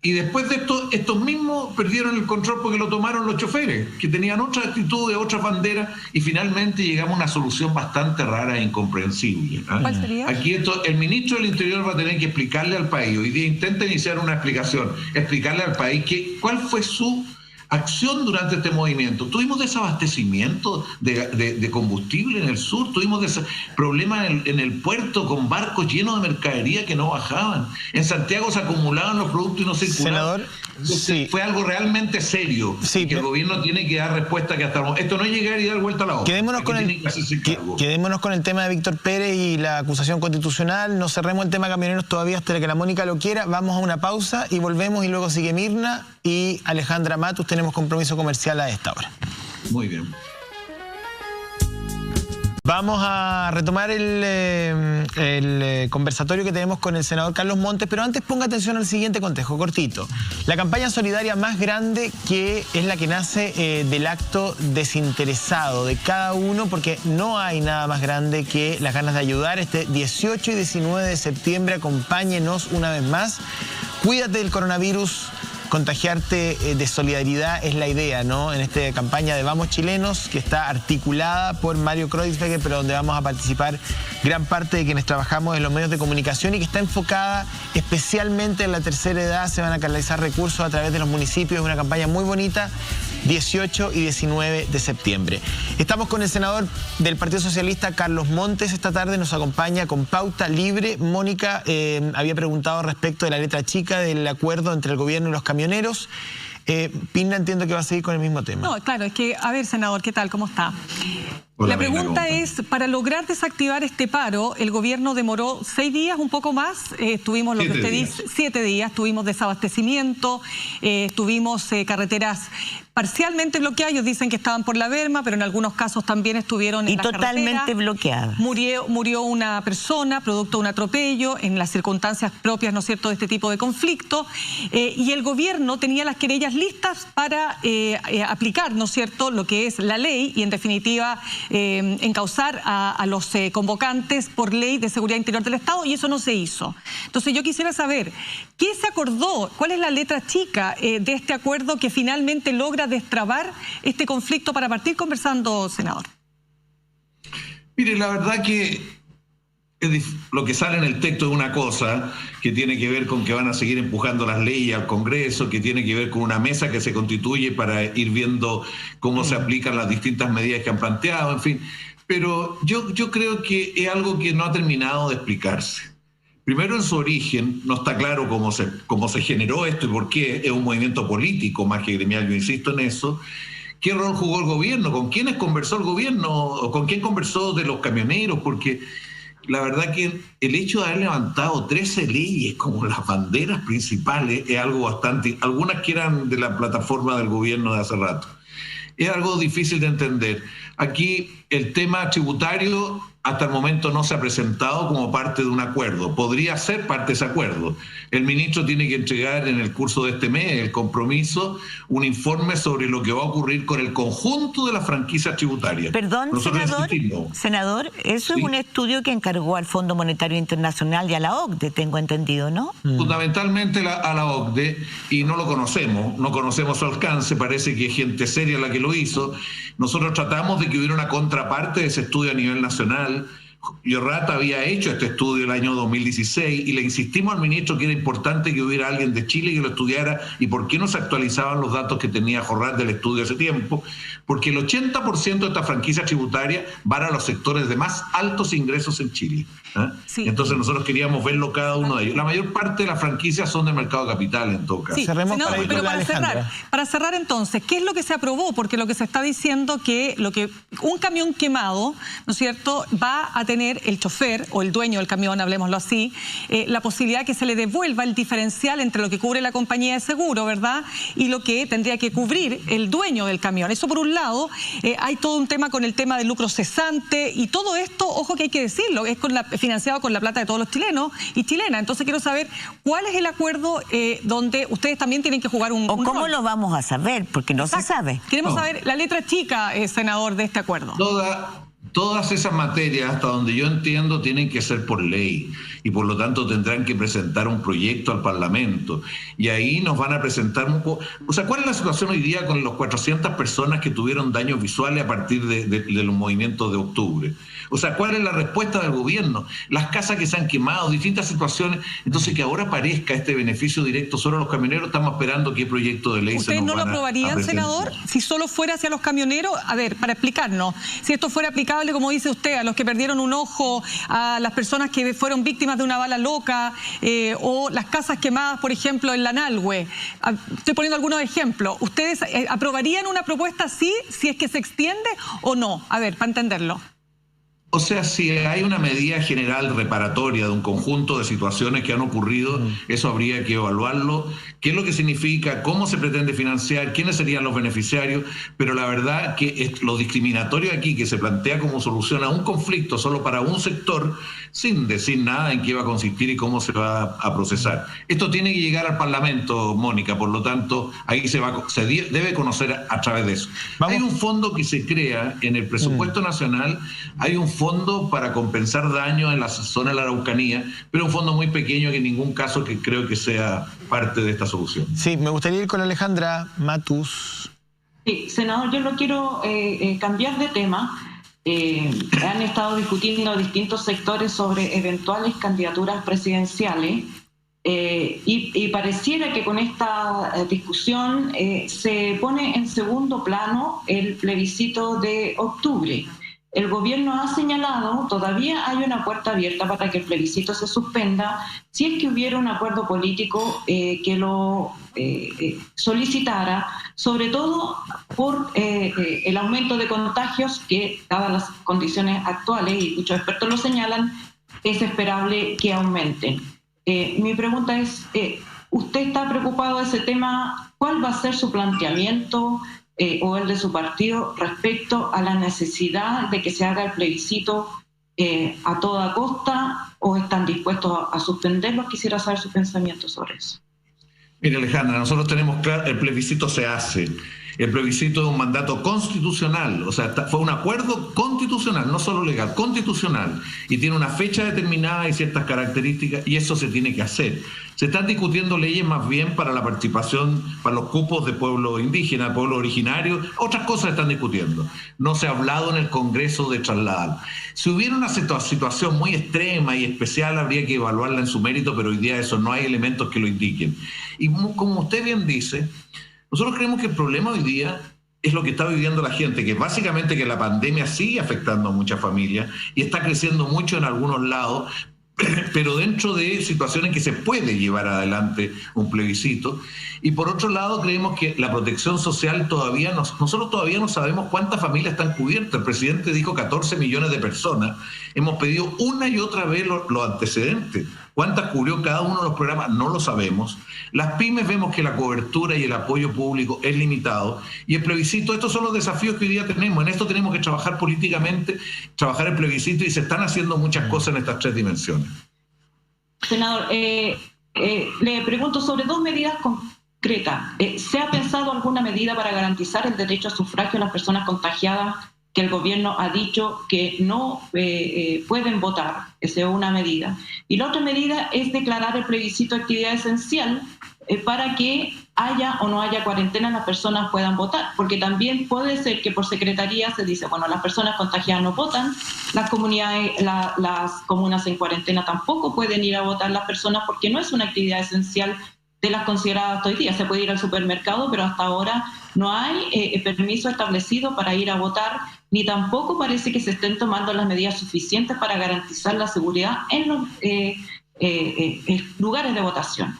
[SPEAKER 8] Y después de esto, estos mismos perdieron el control porque lo tomaron los choferes, que tenían otra actitud, de otras banderas, y finalmente llegamos a una solución bastante rara e incomprensible.
[SPEAKER 3] ¿Cuál sería?
[SPEAKER 8] Aquí el ministro del Interior va a tener que explicarle al país, hoy día intenta iniciar una explicación, explicarle al país cuál fue su acción durante este movimiento. Tuvimos desabastecimiento de combustible en el sur, tuvimos problemas en el puerto con barcos llenos de mercadería que no bajaban. En Santiago se acumulaban los productos y no circulaban.
[SPEAKER 1] Senador, sí.
[SPEAKER 8] Fue algo realmente serio, sí, que el gobierno tiene que dar respuesta que hasta esto no es llegar y dar vuelta a la hoja.
[SPEAKER 1] Quedémonos con el tema de Víctor Pérez y la acusación constitucional. No cerremos el tema camioneros todavía hasta que la Mónica lo quiera. Vamos a una pausa y volvemos, y luego sigue Mirna y Alejandra Matus. Tenemos compromiso comercial a esta hora.
[SPEAKER 8] Muy bien.
[SPEAKER 1] Vamos a retomar el conversatorio que tenemos con el senador Carlos Montes, pero antes ponga atención al siguiente contexto, cortito. La campaña solidaria más grande que es la que nace del acto desinteresado de cada uno, porque no hay nada más grande que las ganas de ayudar. Este 18 y 19 de septiembre, acompáñenos una vez más. Cuídate del coronavirus. Contagiarte de solidaridad es la idea, ¿no? En esta campaña de Vamos Chilenos, que está articulada por Mario Kreuzberger, pero donde vamos a participar gran parte de quienes trabajamos en los medios de comunicación y que está enfocada especialmente en la tercera edad. Se van a canalizar recursos a través de los municipios. Es una campaña muy bonita, 18 y 19 de septiembre. Estamos con el senador del Partido Socialista, Carlos Montes. Esta tarde nos acompaña con Pauta Libre. Mónica había preguntado respecto de la letra chica del acuerdo entre el gobierno y los camioneros. Pinda, entiendo que va a seguir con el mismo tema.
[SPEAKER 3] No, claro, es que, a ver, senador, ¿qué tal? ¿Cómo está?
[SPEAKER 8] Hola,
[SPEAKER 3] la pregunta es, para lograr desactivar este paro, el gobierno demoró 6 días, un poco más, tuvimos lo que usted dice, 7 días, tuvimos desabastecimiento, tuvimos carreteras parcialmente bloqueadas. Ellos dicen que estaban por la berma, pero en algunos casos también estuvieron en la carretera.
[SPEAKER 2] Y totalmente bloqueadas.
[SPEAKER 3] Murió una persona producto de un atropello en las circunstancias propias, ¿no es cierto?, de este tipo de conflicto. Y el gobierno tenía las querellas listas para aplicar, ¿no es cierto?, lo que es la ley y en definitiva encauzar a los convocantes por ley de seguridad interior del Estado, y eso no se hizo. Entonces yo quisiera saber, ¿qué se acordó? ¿Cuál es la letra chica de este acuerdo que finalmente logra destrabar este conflicto para partir conversando, senador?
[SPEAKER 8] Mire, la verdad que lo que sale en el texto es una cosa que tiene que ver con que van a seguir empujando las leyes al Congreso, que tiene que ver con una mesa que se constituye para ir viendo cómo se aplican las distintas medidas que han planteado, en fin. Pero yo creo que es algo que no ha terminado de explicarse. Primero, en su origen, no está claro cómo se generó esto y por qué. Es un movimiento político más que gremial, yo insisto en eso. ¿Qué rol jugó el gobierno? ¿Con quiénes conversó el gobierno? ¿O con quién conversó de los camioneros? Porque la verdad que el hecho de haber levantado 13 leyes como las banderas principales es algo bastante... Algunas que eran de la plataforma del gobierno de hace rato. Es algo difícil de entender. Aquí el tema tributario hasta el momento no se ha presentado como parte de un acuerdo. Podría ser parte de ese acuerdo. El ministro tiene que entregar en el curso de este mes, el compromiso, un informe sobre lo que va a ocurrir con el conjunto de las franquicias tributarias.
[SPEAKER 2] Perdón, senador, eso es un estudio que encargó al Fondo Monetario Internacional y a la OCDE, tengo entendido, ¿no?
[SPEAKER 8] Fundamentalmente a la OCDE, y no lo conocemos, no conocemos su alcance, parece que es gente seria la que lo hizo. Nosotros tratamos de que hubiera una contraparte de ese estudio a nivel nacional. Yorrata había hecho este estudio el año 2016 y le insistimos al ministro que era importante que hubiera alguien de Chile que lo estudiara y por qué no se actualizaban los datos que tenía Jorrat del estudio hace tiempo, porque el 80% de estas franquicias tributarias van a los sectores de más altos ingresos en Chile. Sí. Entonces nosotros queríamos verlo cada uno de ellos. La mayor parte de las franquicias son del mercado capital en todo caso.
[SPEAKER 3] Sí, pero para cerrar entonces, ¿qué es lo que se aprobó? Porque lo que se está diciendo que un camión quemado, ¿no es cierto?, va a tener el chofer o el dueño del camión, hablemoslo así, la posibilidad que se le devuelva el diferencial entre lo que cubre la compañía de seguro, ¿verdad?, y lo que tendría que cubrir el dueño del camión. Eso por un lado. Hay todo un tema con el tema del lucro cesante y todo esto, ojo que hay que decirlo, es financiado con la plata de todos los chilenos y chilenas. Entonces quiero saber cuál es el acuerdo donde ustedes también tienen que jugar un
[SPEAKER 2] ¿cómo
[SPEAKER 3] rol?
[SPEAKER 2] Lo vamos a saber? Porque no se sabe.
[SPEAKER 3] Queremos saber la letra chica, senador, de este acuerdo.
[SPEAKER 8] Todas esas materias, hasta donde yo entiendo, tienen que ser por ley y por lo tanto tendrán que presentar un proyecto al Parlamento y ahí nos van a presentar un poco... O sea, ¿cuál es la situación hoy día con los 400 personas que tuvieron daños visuales a partir de los movimientos de octubre? O sea, ¿cuál es la respuesta del gobierno? Las casas que se han quemado, distintas situaciones. Entonces, que ahora aparezca este beneficio directo solo a los camioneros, estamos esperando qué proyecto de ley se nos van a
[SPEAKER 3] ¿Ustedes no lo aprobarían, senador? Si solo fuera hacia los camioneros, a ver, para explicarnos, si esto fuera aplicable, como dice usted, a los que perdieron un ojo, a las personas que fueron víctimas de una bala loca, o las casas quemadas, por ejemplo, en Lanalhue. Estoy poniendo algunos ejemplos. ¿Ustedes aprobarían una propuesta así, si es que se extiende o no? A ver, para entenderlo.
[SPEAKER 8] O sea, si hay una medida general reparatoria de un conjunto de situaciones que han ocurrido, eso habría que evaluarlo. ¿Qué es lo que significa? ¿Cómo se pretende financiar? ¿Quiénes serían los beneficiarios? Pero la verdad que lo discriminatorio aquí, que se plantea como solución a un conflicto solo para un sector, sin decir nada en qué va a consistir y cómo se va a procesar. Esto tiene que llegar al Parlamento, Mónica, por lo tanto, ahí se debe conocer a través de eso. Hay un fondo que se crea en el presupuesto nacional, hay un fondo para compensar daños en la zona de la Araucanía, pero un fondo muy pequeño que en ningún caso que creo que sea parte de esta solución.
[SPEAKER 1] Sí, me gustaría ir con Alejandra Matus.
[SPEAKER 4] Sí, senador, yo lo quiero cambiar de tema. Han estado discutiendo distintos sectores sobre eventuales candidaturas presidenciales y pareciera que con esta discusión se pone en segundo plano el plebiscito de octubre. El gobierno ha señalado, todavía hay una puerta abierta para que el plebiscito se suspenda si es que hubiera un acuerdo político que lo solicitara, sobre todo por el aumento de contagios que, dadas las condiciones actuales, y muchos expertos lo señalan, es esperable que aumenten. Mi pregunta es, ¿usted está preocupado de ese tema? ¿Cuál va a ser su planteamiento o el de su partido respecto a la necesidad de que se haga el plebiscito a toda costa, o están dispuestos a suspenderlo? Quisiera saber su pensamiento sobre eso.
[SPEAKER 8] Mire, Alejandra, nosotros tenemos claro, el plebiscito se hace. El plebiscito es un mandato constitucional, o sea, fue un acuerdo constitucional, no solo legal, constitucional, y tiene una fecha determinada y ciertas características, y eso se tiene que hacer. Se están discutiendo leyes más bien para la participación, para los cupos de pueblo indígena, pueblo originario, otras cosas se están discutiendo. No se ha hablado en el Congreso de trasladar. Si hubiera una situación muy extrema y especial, habría que evaluarla en su mérito, pero hoy día eso no hay elementos que lo indiquen. Y como usted bien dice, nosotros creemos que el problema hoy día es lo que está viviendo la gente, que básicamente que la pandemia sigue afectando a muchas familias y está creciendo mucho en algunos lados, pero dentro de situaciones que se puede llevar adelante un plebiscito. Y por otro lado, creemos que la protección social nosotros todavía no sabemos cuántas familias están cubiertas. El presidente dijo 14 millones de personas. Hemos pedido una y otra vez los antecedentes. ¿Cuántas cubrió cada uno de los programas? No lo sabemos. Las pymes vemos que la cobertura y el apoyo público es limitado. Y el plebiscito, estos son los desafíos que hoy día tenemos. En esto tenemos que trabajar políticamente, trabajar el plebiscito, y se están haciendo muchas cosas en estas tres dimensiones.
[SPEAKER 4] Senador, le pregunto sobre dos medidas concretas. ¿Se ha pensado alguna medida para garantizar el derecho a sufragio a las personas contagiadas que el gobierno ha dicho que no pueden votar? Esa es una medida. Y la otra medida es declarar el plebiscito actividad esencial para que haya o no haya cuarentena, las personas puedan votar, porque también puede ser que por secretaría se dice, bueno, las personas contagiadas no votan, las comunas en cuarentena tampoco pueden ir a votar las personas, porque no es una actividad esencial de las consideradas hoy día. Se puede ir al supermercado, pero hasta ahora no hay permiso establecido para ir a votar, ni tampoco parece que se estén tomando las medidas suficientes para garantizar la seguridad en los lugares de votación.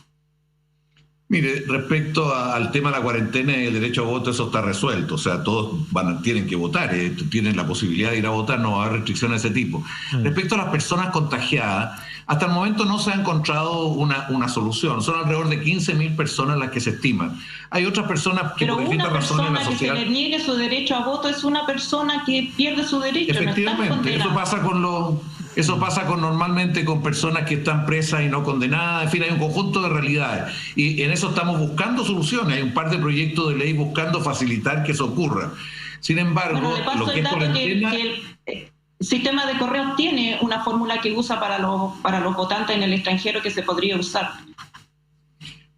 [SPEAKER 8] Mire, respecto al tema de la cuarentena y el derecho a voto, eso está resuelto. O sea, todos tienen que votar, tienen la posibilidad de ir a votar, no va a haber restricciones de ese tipo. Respecto a las personas contagiadas, hasta el momento no se ha encontrado una solución. Son alrededor de 15.000 personas las que se estiman. Hay otras personas que por distintas razones en la sociedad... Pero una persona que se le niegue su derecho a voto es una persona que pierde su derecho. Efectivamente, no eso pasa normalmente con personas que están presas y no condenadas. En fin, hay un conjunto de realidades. Y en eso estamos buscando soluciones. Hay un par de proyectos de ley buscando facilitar que eso ocurra. Sin embargo, lo que es cuarentena... el sistema de correos tiene una fórmula que usa para los votantes en el extranjero que se podría usar.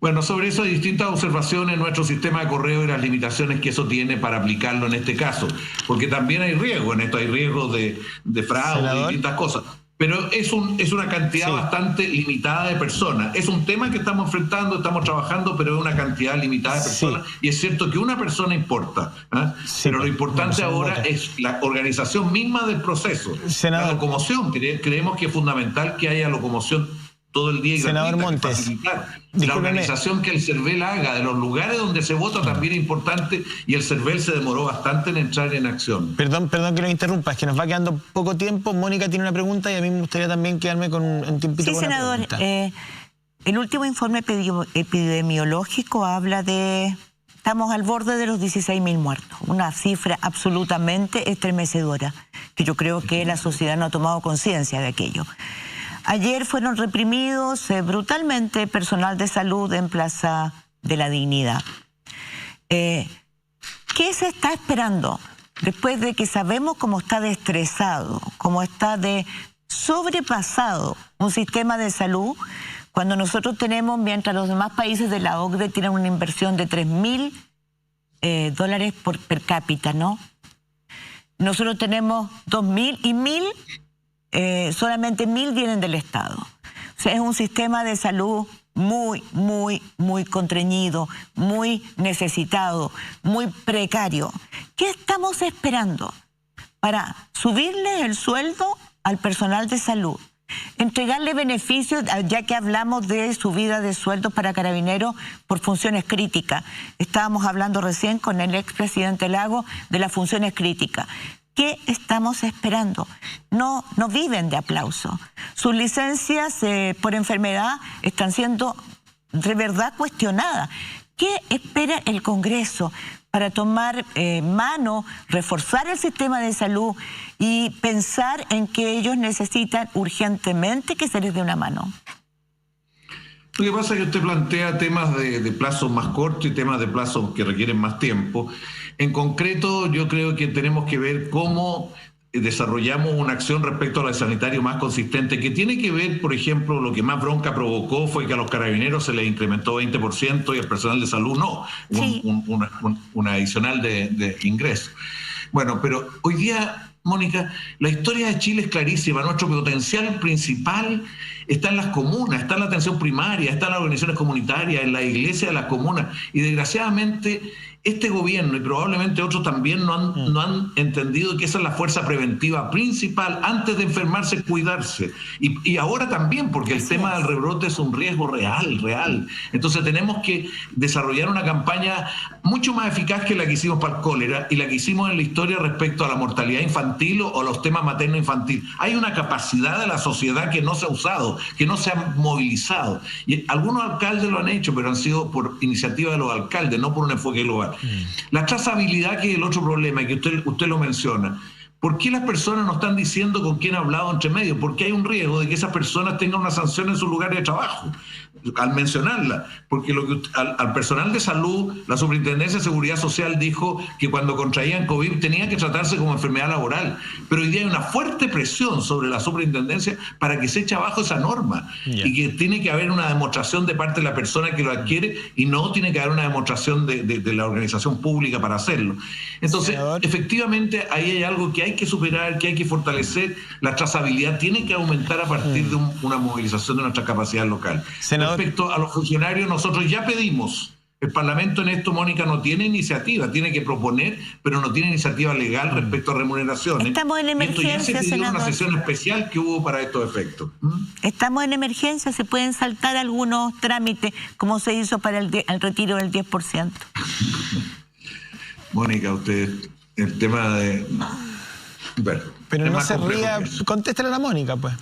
[SPEAKER 8] Bueno, sobre eso hay distintas observaciones en nuestro sistema de correo y las limitaciones que eso tiene para aplicarlo en este caso, porque también hay riesgo en esto, hay riesgo de fraude y distintas cosas. Pero es una cantidad bastante limitada de personas. Es un tema que estamos enfrentando, estamos trabajando, pero es una cantidad limitada de personas. Y es cierto que una persona importa, pero lo importante ahora es la organización misma del proceso. La locomoción, creemos que es fundamental que haya locomoción todo el día y
[SPEAKER 1] Senador
[SPEAKER 8] gratuita,
[SPEAKER 1] Montes,
[SPEAKER 8] facilitar La organización que el CERVEL haga de los lugares donde se vota también es importante, y el CERVEL se demoró bastante en entrar en acción.
[SPEAKER 1] Perdón que lo interrumpa, es que nos va quedando poco tiempo. Mónica tiene una pregunta y a mí me gustaría también quedarme con un tiempito con
[SPEAKER 2] senador,
[SPEAKER 1] una pregunta.
[SPEAKER 2] El último informe epidemiológico habla de... Estamos al borde de los 16.000 muertos, una cifra absolutamente estremecedora, que yo creo que la sociedad no ha tomado conciencia de aquello. Ayer fueron reprimidos brutalmente personal de salud en Plaza de la Dignidad. ¿Qué se está esperando después de que sabemos cómo está de estresado, cómo está de sobrepasado un sistema de salud, cuando nosotros tenemos, mientras los demás países de la OCDE tienen una inversión de $3.000 per cápita, ¿no? Nosotros tenemos 2.000 y 1.000... solamente 1.000 vienen del Estado. O sea, es un sistema de salud muy contrañido, muy necesitado, muy precario. ¿Qué estamos esperando para subirle el sueldo al personal de salud? Entregarle beneficios, ya que hablamos de subida de sueldos para carabineros por funciones críticas. Estábamos hablando recién con el expresidente Lago de las funciones críticas. ¿Qué estamos esperando? No viven de aplauso. Sus licencias por enfermedad están siendo de verdad cuestionadas. ¿Qué espera el Congreso para tomar mano, reforzar el sistema de salud y pensar en que ellos necesitan urgentemente que se les dé una mano?
[SPEAKER 8] Lo que pasa es que usted plantea temas de plazos más cortos y temas de plazos que requieren más tiempo. En concreto, yo creo que tenemos que ver cómo desarrollamos una acción respecto al sanitario más consistente, que tiene que ver, por ejemplo, lo que más bronca provocó fue que a los carabineros se les incrementó 20% y al personal de salud no,
[SPEAKER 2] sí.
[SPEAKER 8] un adicional de ingreso. Bueno, pero hoy día, Mónica, la historia de Chile es clarísima. Nuestro potencial principal está en las comunas, está en la atención primaria, está en las organizaciones comunitarias, en la iglesia de las comunas, y desgraciadamente este gobierno y probablemente otros también no han entendido que esa es la fuerza preventiva principal. Antes de enfermarse, cuidarse. Y ahora también, porque el tema del rebrote es un riesgo real. Entonces tenemos que desarrollar una campaña mucho más eficaz que la que hicimos para el cólera y la que hicimos en la historia respecto a la mortalidad infantil o los temas materno-infantil. Hay una capacidad de la sociedad que no se ha usado, que no se ha movilizado. Y algunos alcaldes lo han hecho, pero han sido por iniciativa de los alcaldes, no por un enfoque global. La trazabilidad, que es el otro problema y que usted lo menciona. ¿Por qué las personas no están diciendo con quién ha hablado entre medio? Porque hay un riesgo de que esas personas tengan una sanción en su lugar de trabajo al mencionarla, porque al personal de salud, la Superintendencia de Seguridad Social dijo que cuando contraían COVID tenía que tratarse como enfermedad laboral, pero hoy día hay una fuerte presión sobre la Superintendencia para que se eche abajo esa norma y que tiene que haber una demostración de parte de la persona que lo adquiere y no tiene que haber una demostración de la organización pública para hacerlo. Entonces, efectivamente, ahí hay algo que hay que superar, que hay que fortalecer. La trazabilidad tiene que aumentar a partir de una movilización de nuestra capacidad local. Respecto a los funcionarios, nosotros ya pedimos. El Parlamento en esto, Mónica, no tiene iniciativa, tiene que proponer, pero no tiene iniciativa legal respecto a remuneraciones.
[SPEAKER 2] Estamos en emergencia,
[SPEAKER 8] esto ya se pidió
[SPEAKER 2] senador.
[SPEAKER 8] Una sesión especial que hubo para estos efectos.
[SPEAKER 2] Estamos en emergencia, se pueden saltar algunos trámites, como se hizo para el retiro del 10%.
[SPEAKER 8] Mónica, usted, el tema de... Bueno,
[SPEAKER 1] pero no se ría, contéstale a la Mónica, pues.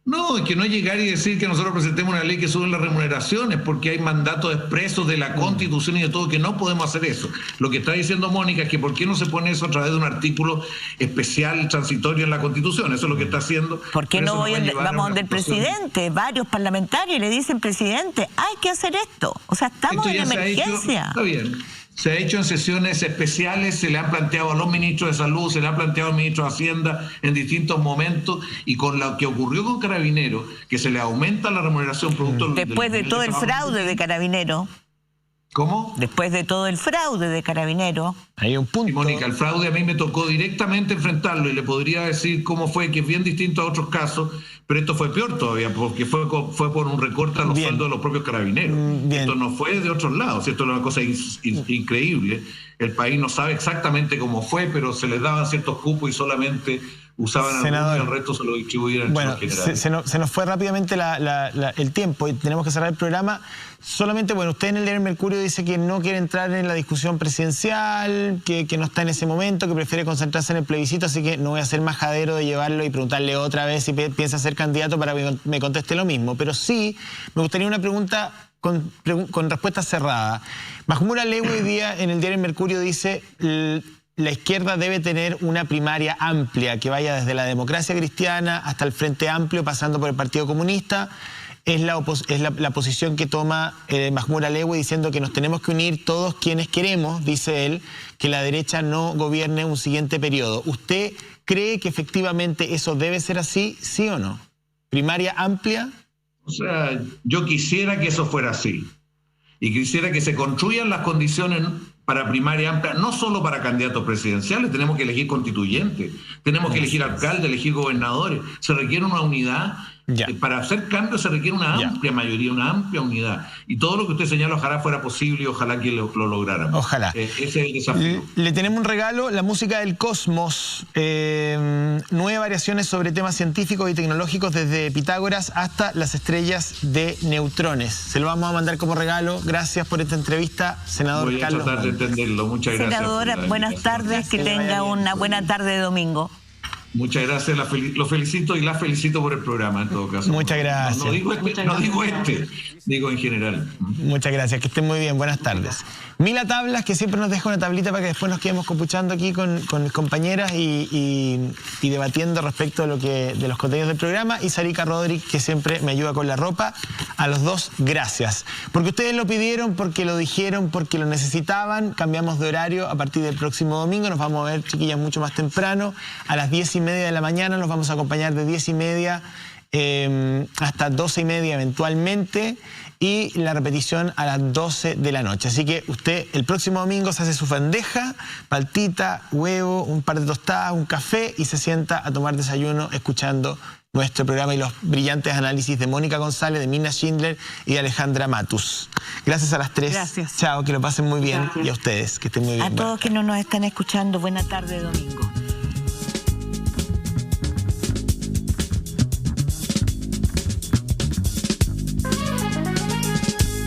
[SPEAKER 8] No, es que no es llegar y decir que nosotros presentemos una ley que sube las remuneraciones, porque hay mandatos expresos de la Constitución y de todo que no podemos hacer eso. Lo que está diciendo Mónica es que ¿por qué no se pone eso a través de un artículo especial transitorio en la Constitución? Eso es lo que está haciendo.
[SPEAKER 2] ¿Por qué no vamos donde el presidente? Varios parlamentarios le dicen, presidente, hay que hacer esto. O sea, estamos en emergencia.
[SPEAKER 8] Está bien. Se ha hecho en sesiones especiales, se le han planteado a los ministros de Salud, se le ha planteado al ministro de Hacienda en distintos momentos, y con lo que ocurrió con Carabineros, que se le aumenta la remuneración producto
[SPEAKER 2] después de todo el fraude de Carabineros.
[SPEAKER 8] ¿Cómo?
[SPEAKER 2] Después de todo el fraude de Carabineros.
[SPEAKER 1] Hay un punto.
[SPEAKER 8] Y Mónica, el fraude a mí me tocó directamente enfrentarlo y le podría decir cómo fue, que es bien distinto a otros casos, Pero esto fue peor todavía, porque fue por un recorte a los sueldos de los propios carabineros. Esto no fue de otros lados, esto es una cosa increíble. El país no sabe exactamente cómo fue, pero se les daban ciertos cupos y solamente usaban algunos y el resto se lo distribuían
[SPEAKER 1] bueno,
[SPEAKER 8] en general.
[SPEAKER 1] Se nos fue rápidamente el tiempo y tenemos que cerrar el programa. Solamente, bueno, usted en el diario Mercurio dice que no quiere entrar en la discusión presidencial, que no está en ese momento, que prefiere concentrarse en el plebiscito, así que no voy a ser majadero de llevarlo y preguntarle otra vez si piensa ser candidato para que me conteste lo mismo. Pero sí, me gustaría una pregunta con respuesta cerrada. Mahmoud Alewi hoy día en el diario Mercurio dice: la izquierda debe tener una primaria amplia que vaya desde la democracia cristiana hasta el Frente Amplio, pasando por el Partido Comunista. Es la posición que toma Mahmoud Alewi, diciendo que nos tenemos que unir todos quienes queremos, dice él, que la derecha no gobierne un siguiente periodo. ¿Usted cree que efectivamente eso debe ser así, sí o no? ¿Primaria amplia?
[SPEAKER 8] O sea, yo quisiera que eso fuera así. Y quisiera que se construyan las condiciones para primaria amplia, no solo para candidatos presidenciales, tenemos que elegir constituyentes, tenemos que elegir alcaldes, elegir gobernadores. Se requiere una unidad. Para hacer cambios se requiere una amplia mayoría, una amplia unidad. Y todo lo que usted señala, ojalá fuera posible y ojalá que lo lográramos.
[SPEAKER 1] Ojalá.
[SPEAKER 8] Ese es el desafío.
[SPEAKER 1] Le tenemos un regalo, la música del cosmos. 9 variaciones sobre temas científicos y tecnológicos, desde Pitágoras hasta las estrellas de neutrones. Se lo vamos a mandar como regalo. Gracias por esta entrevista, senador Carlos.
[SPEAKER 8] Voy a tratar de entenderlo. Muchas gracias.
[SPEAKER 2] Senadora, buenas tardes. Que tenga una buena tarde de domingo.
[SPEAKER 8] Muchas gracias, lo felicito y la felicito por el programa en todo caso.
[SPEAKER 1] Muchas gracias.
[SPEAKER 8] No digo digo en general.
[SPEAKER 1] Muchas gracias, que estén muy bien, buenas tardes. Mila Tablas, que siempre nos deja una tablita para que después nos quedemos compuchando aquí con mis compañeras y debatiendo respecto de los contenidos del programa. Y Sarika Rodríguez, que siempre me ayuda con la ropa. A los dos, gracias. Porque ustedes lo pidieron, porque lo dijeron, porque lo necesitaban. Cambiamos de horario a partir del próximo domingo. Nos vamos a ver, chiquillas, mucho más temprano. A las 10:30 de la mañana nos vamos a acompañar de 10:30 hasta 12:30 eventualmente, y la repetición a las 12 de la noche. Así que usted el próximo domingo se hace su bandeja, paltita, huevo, un par de tostadas, un café, y se sienta a tomar desayuno escuchando nuestro programa y los brillantes análisis de Mónica González, de Mina Schindler y de Alejandra Matus. Gracias a las tres.
[SPEAKER 3] Gracias.
[SPEAKER 1] Chao, que lo pasen muy bien. Gracias. Y a ustedes, que estén muy bien.
[SPEAKER 2] A todos que no nos están escuchando, buena tarde domingo.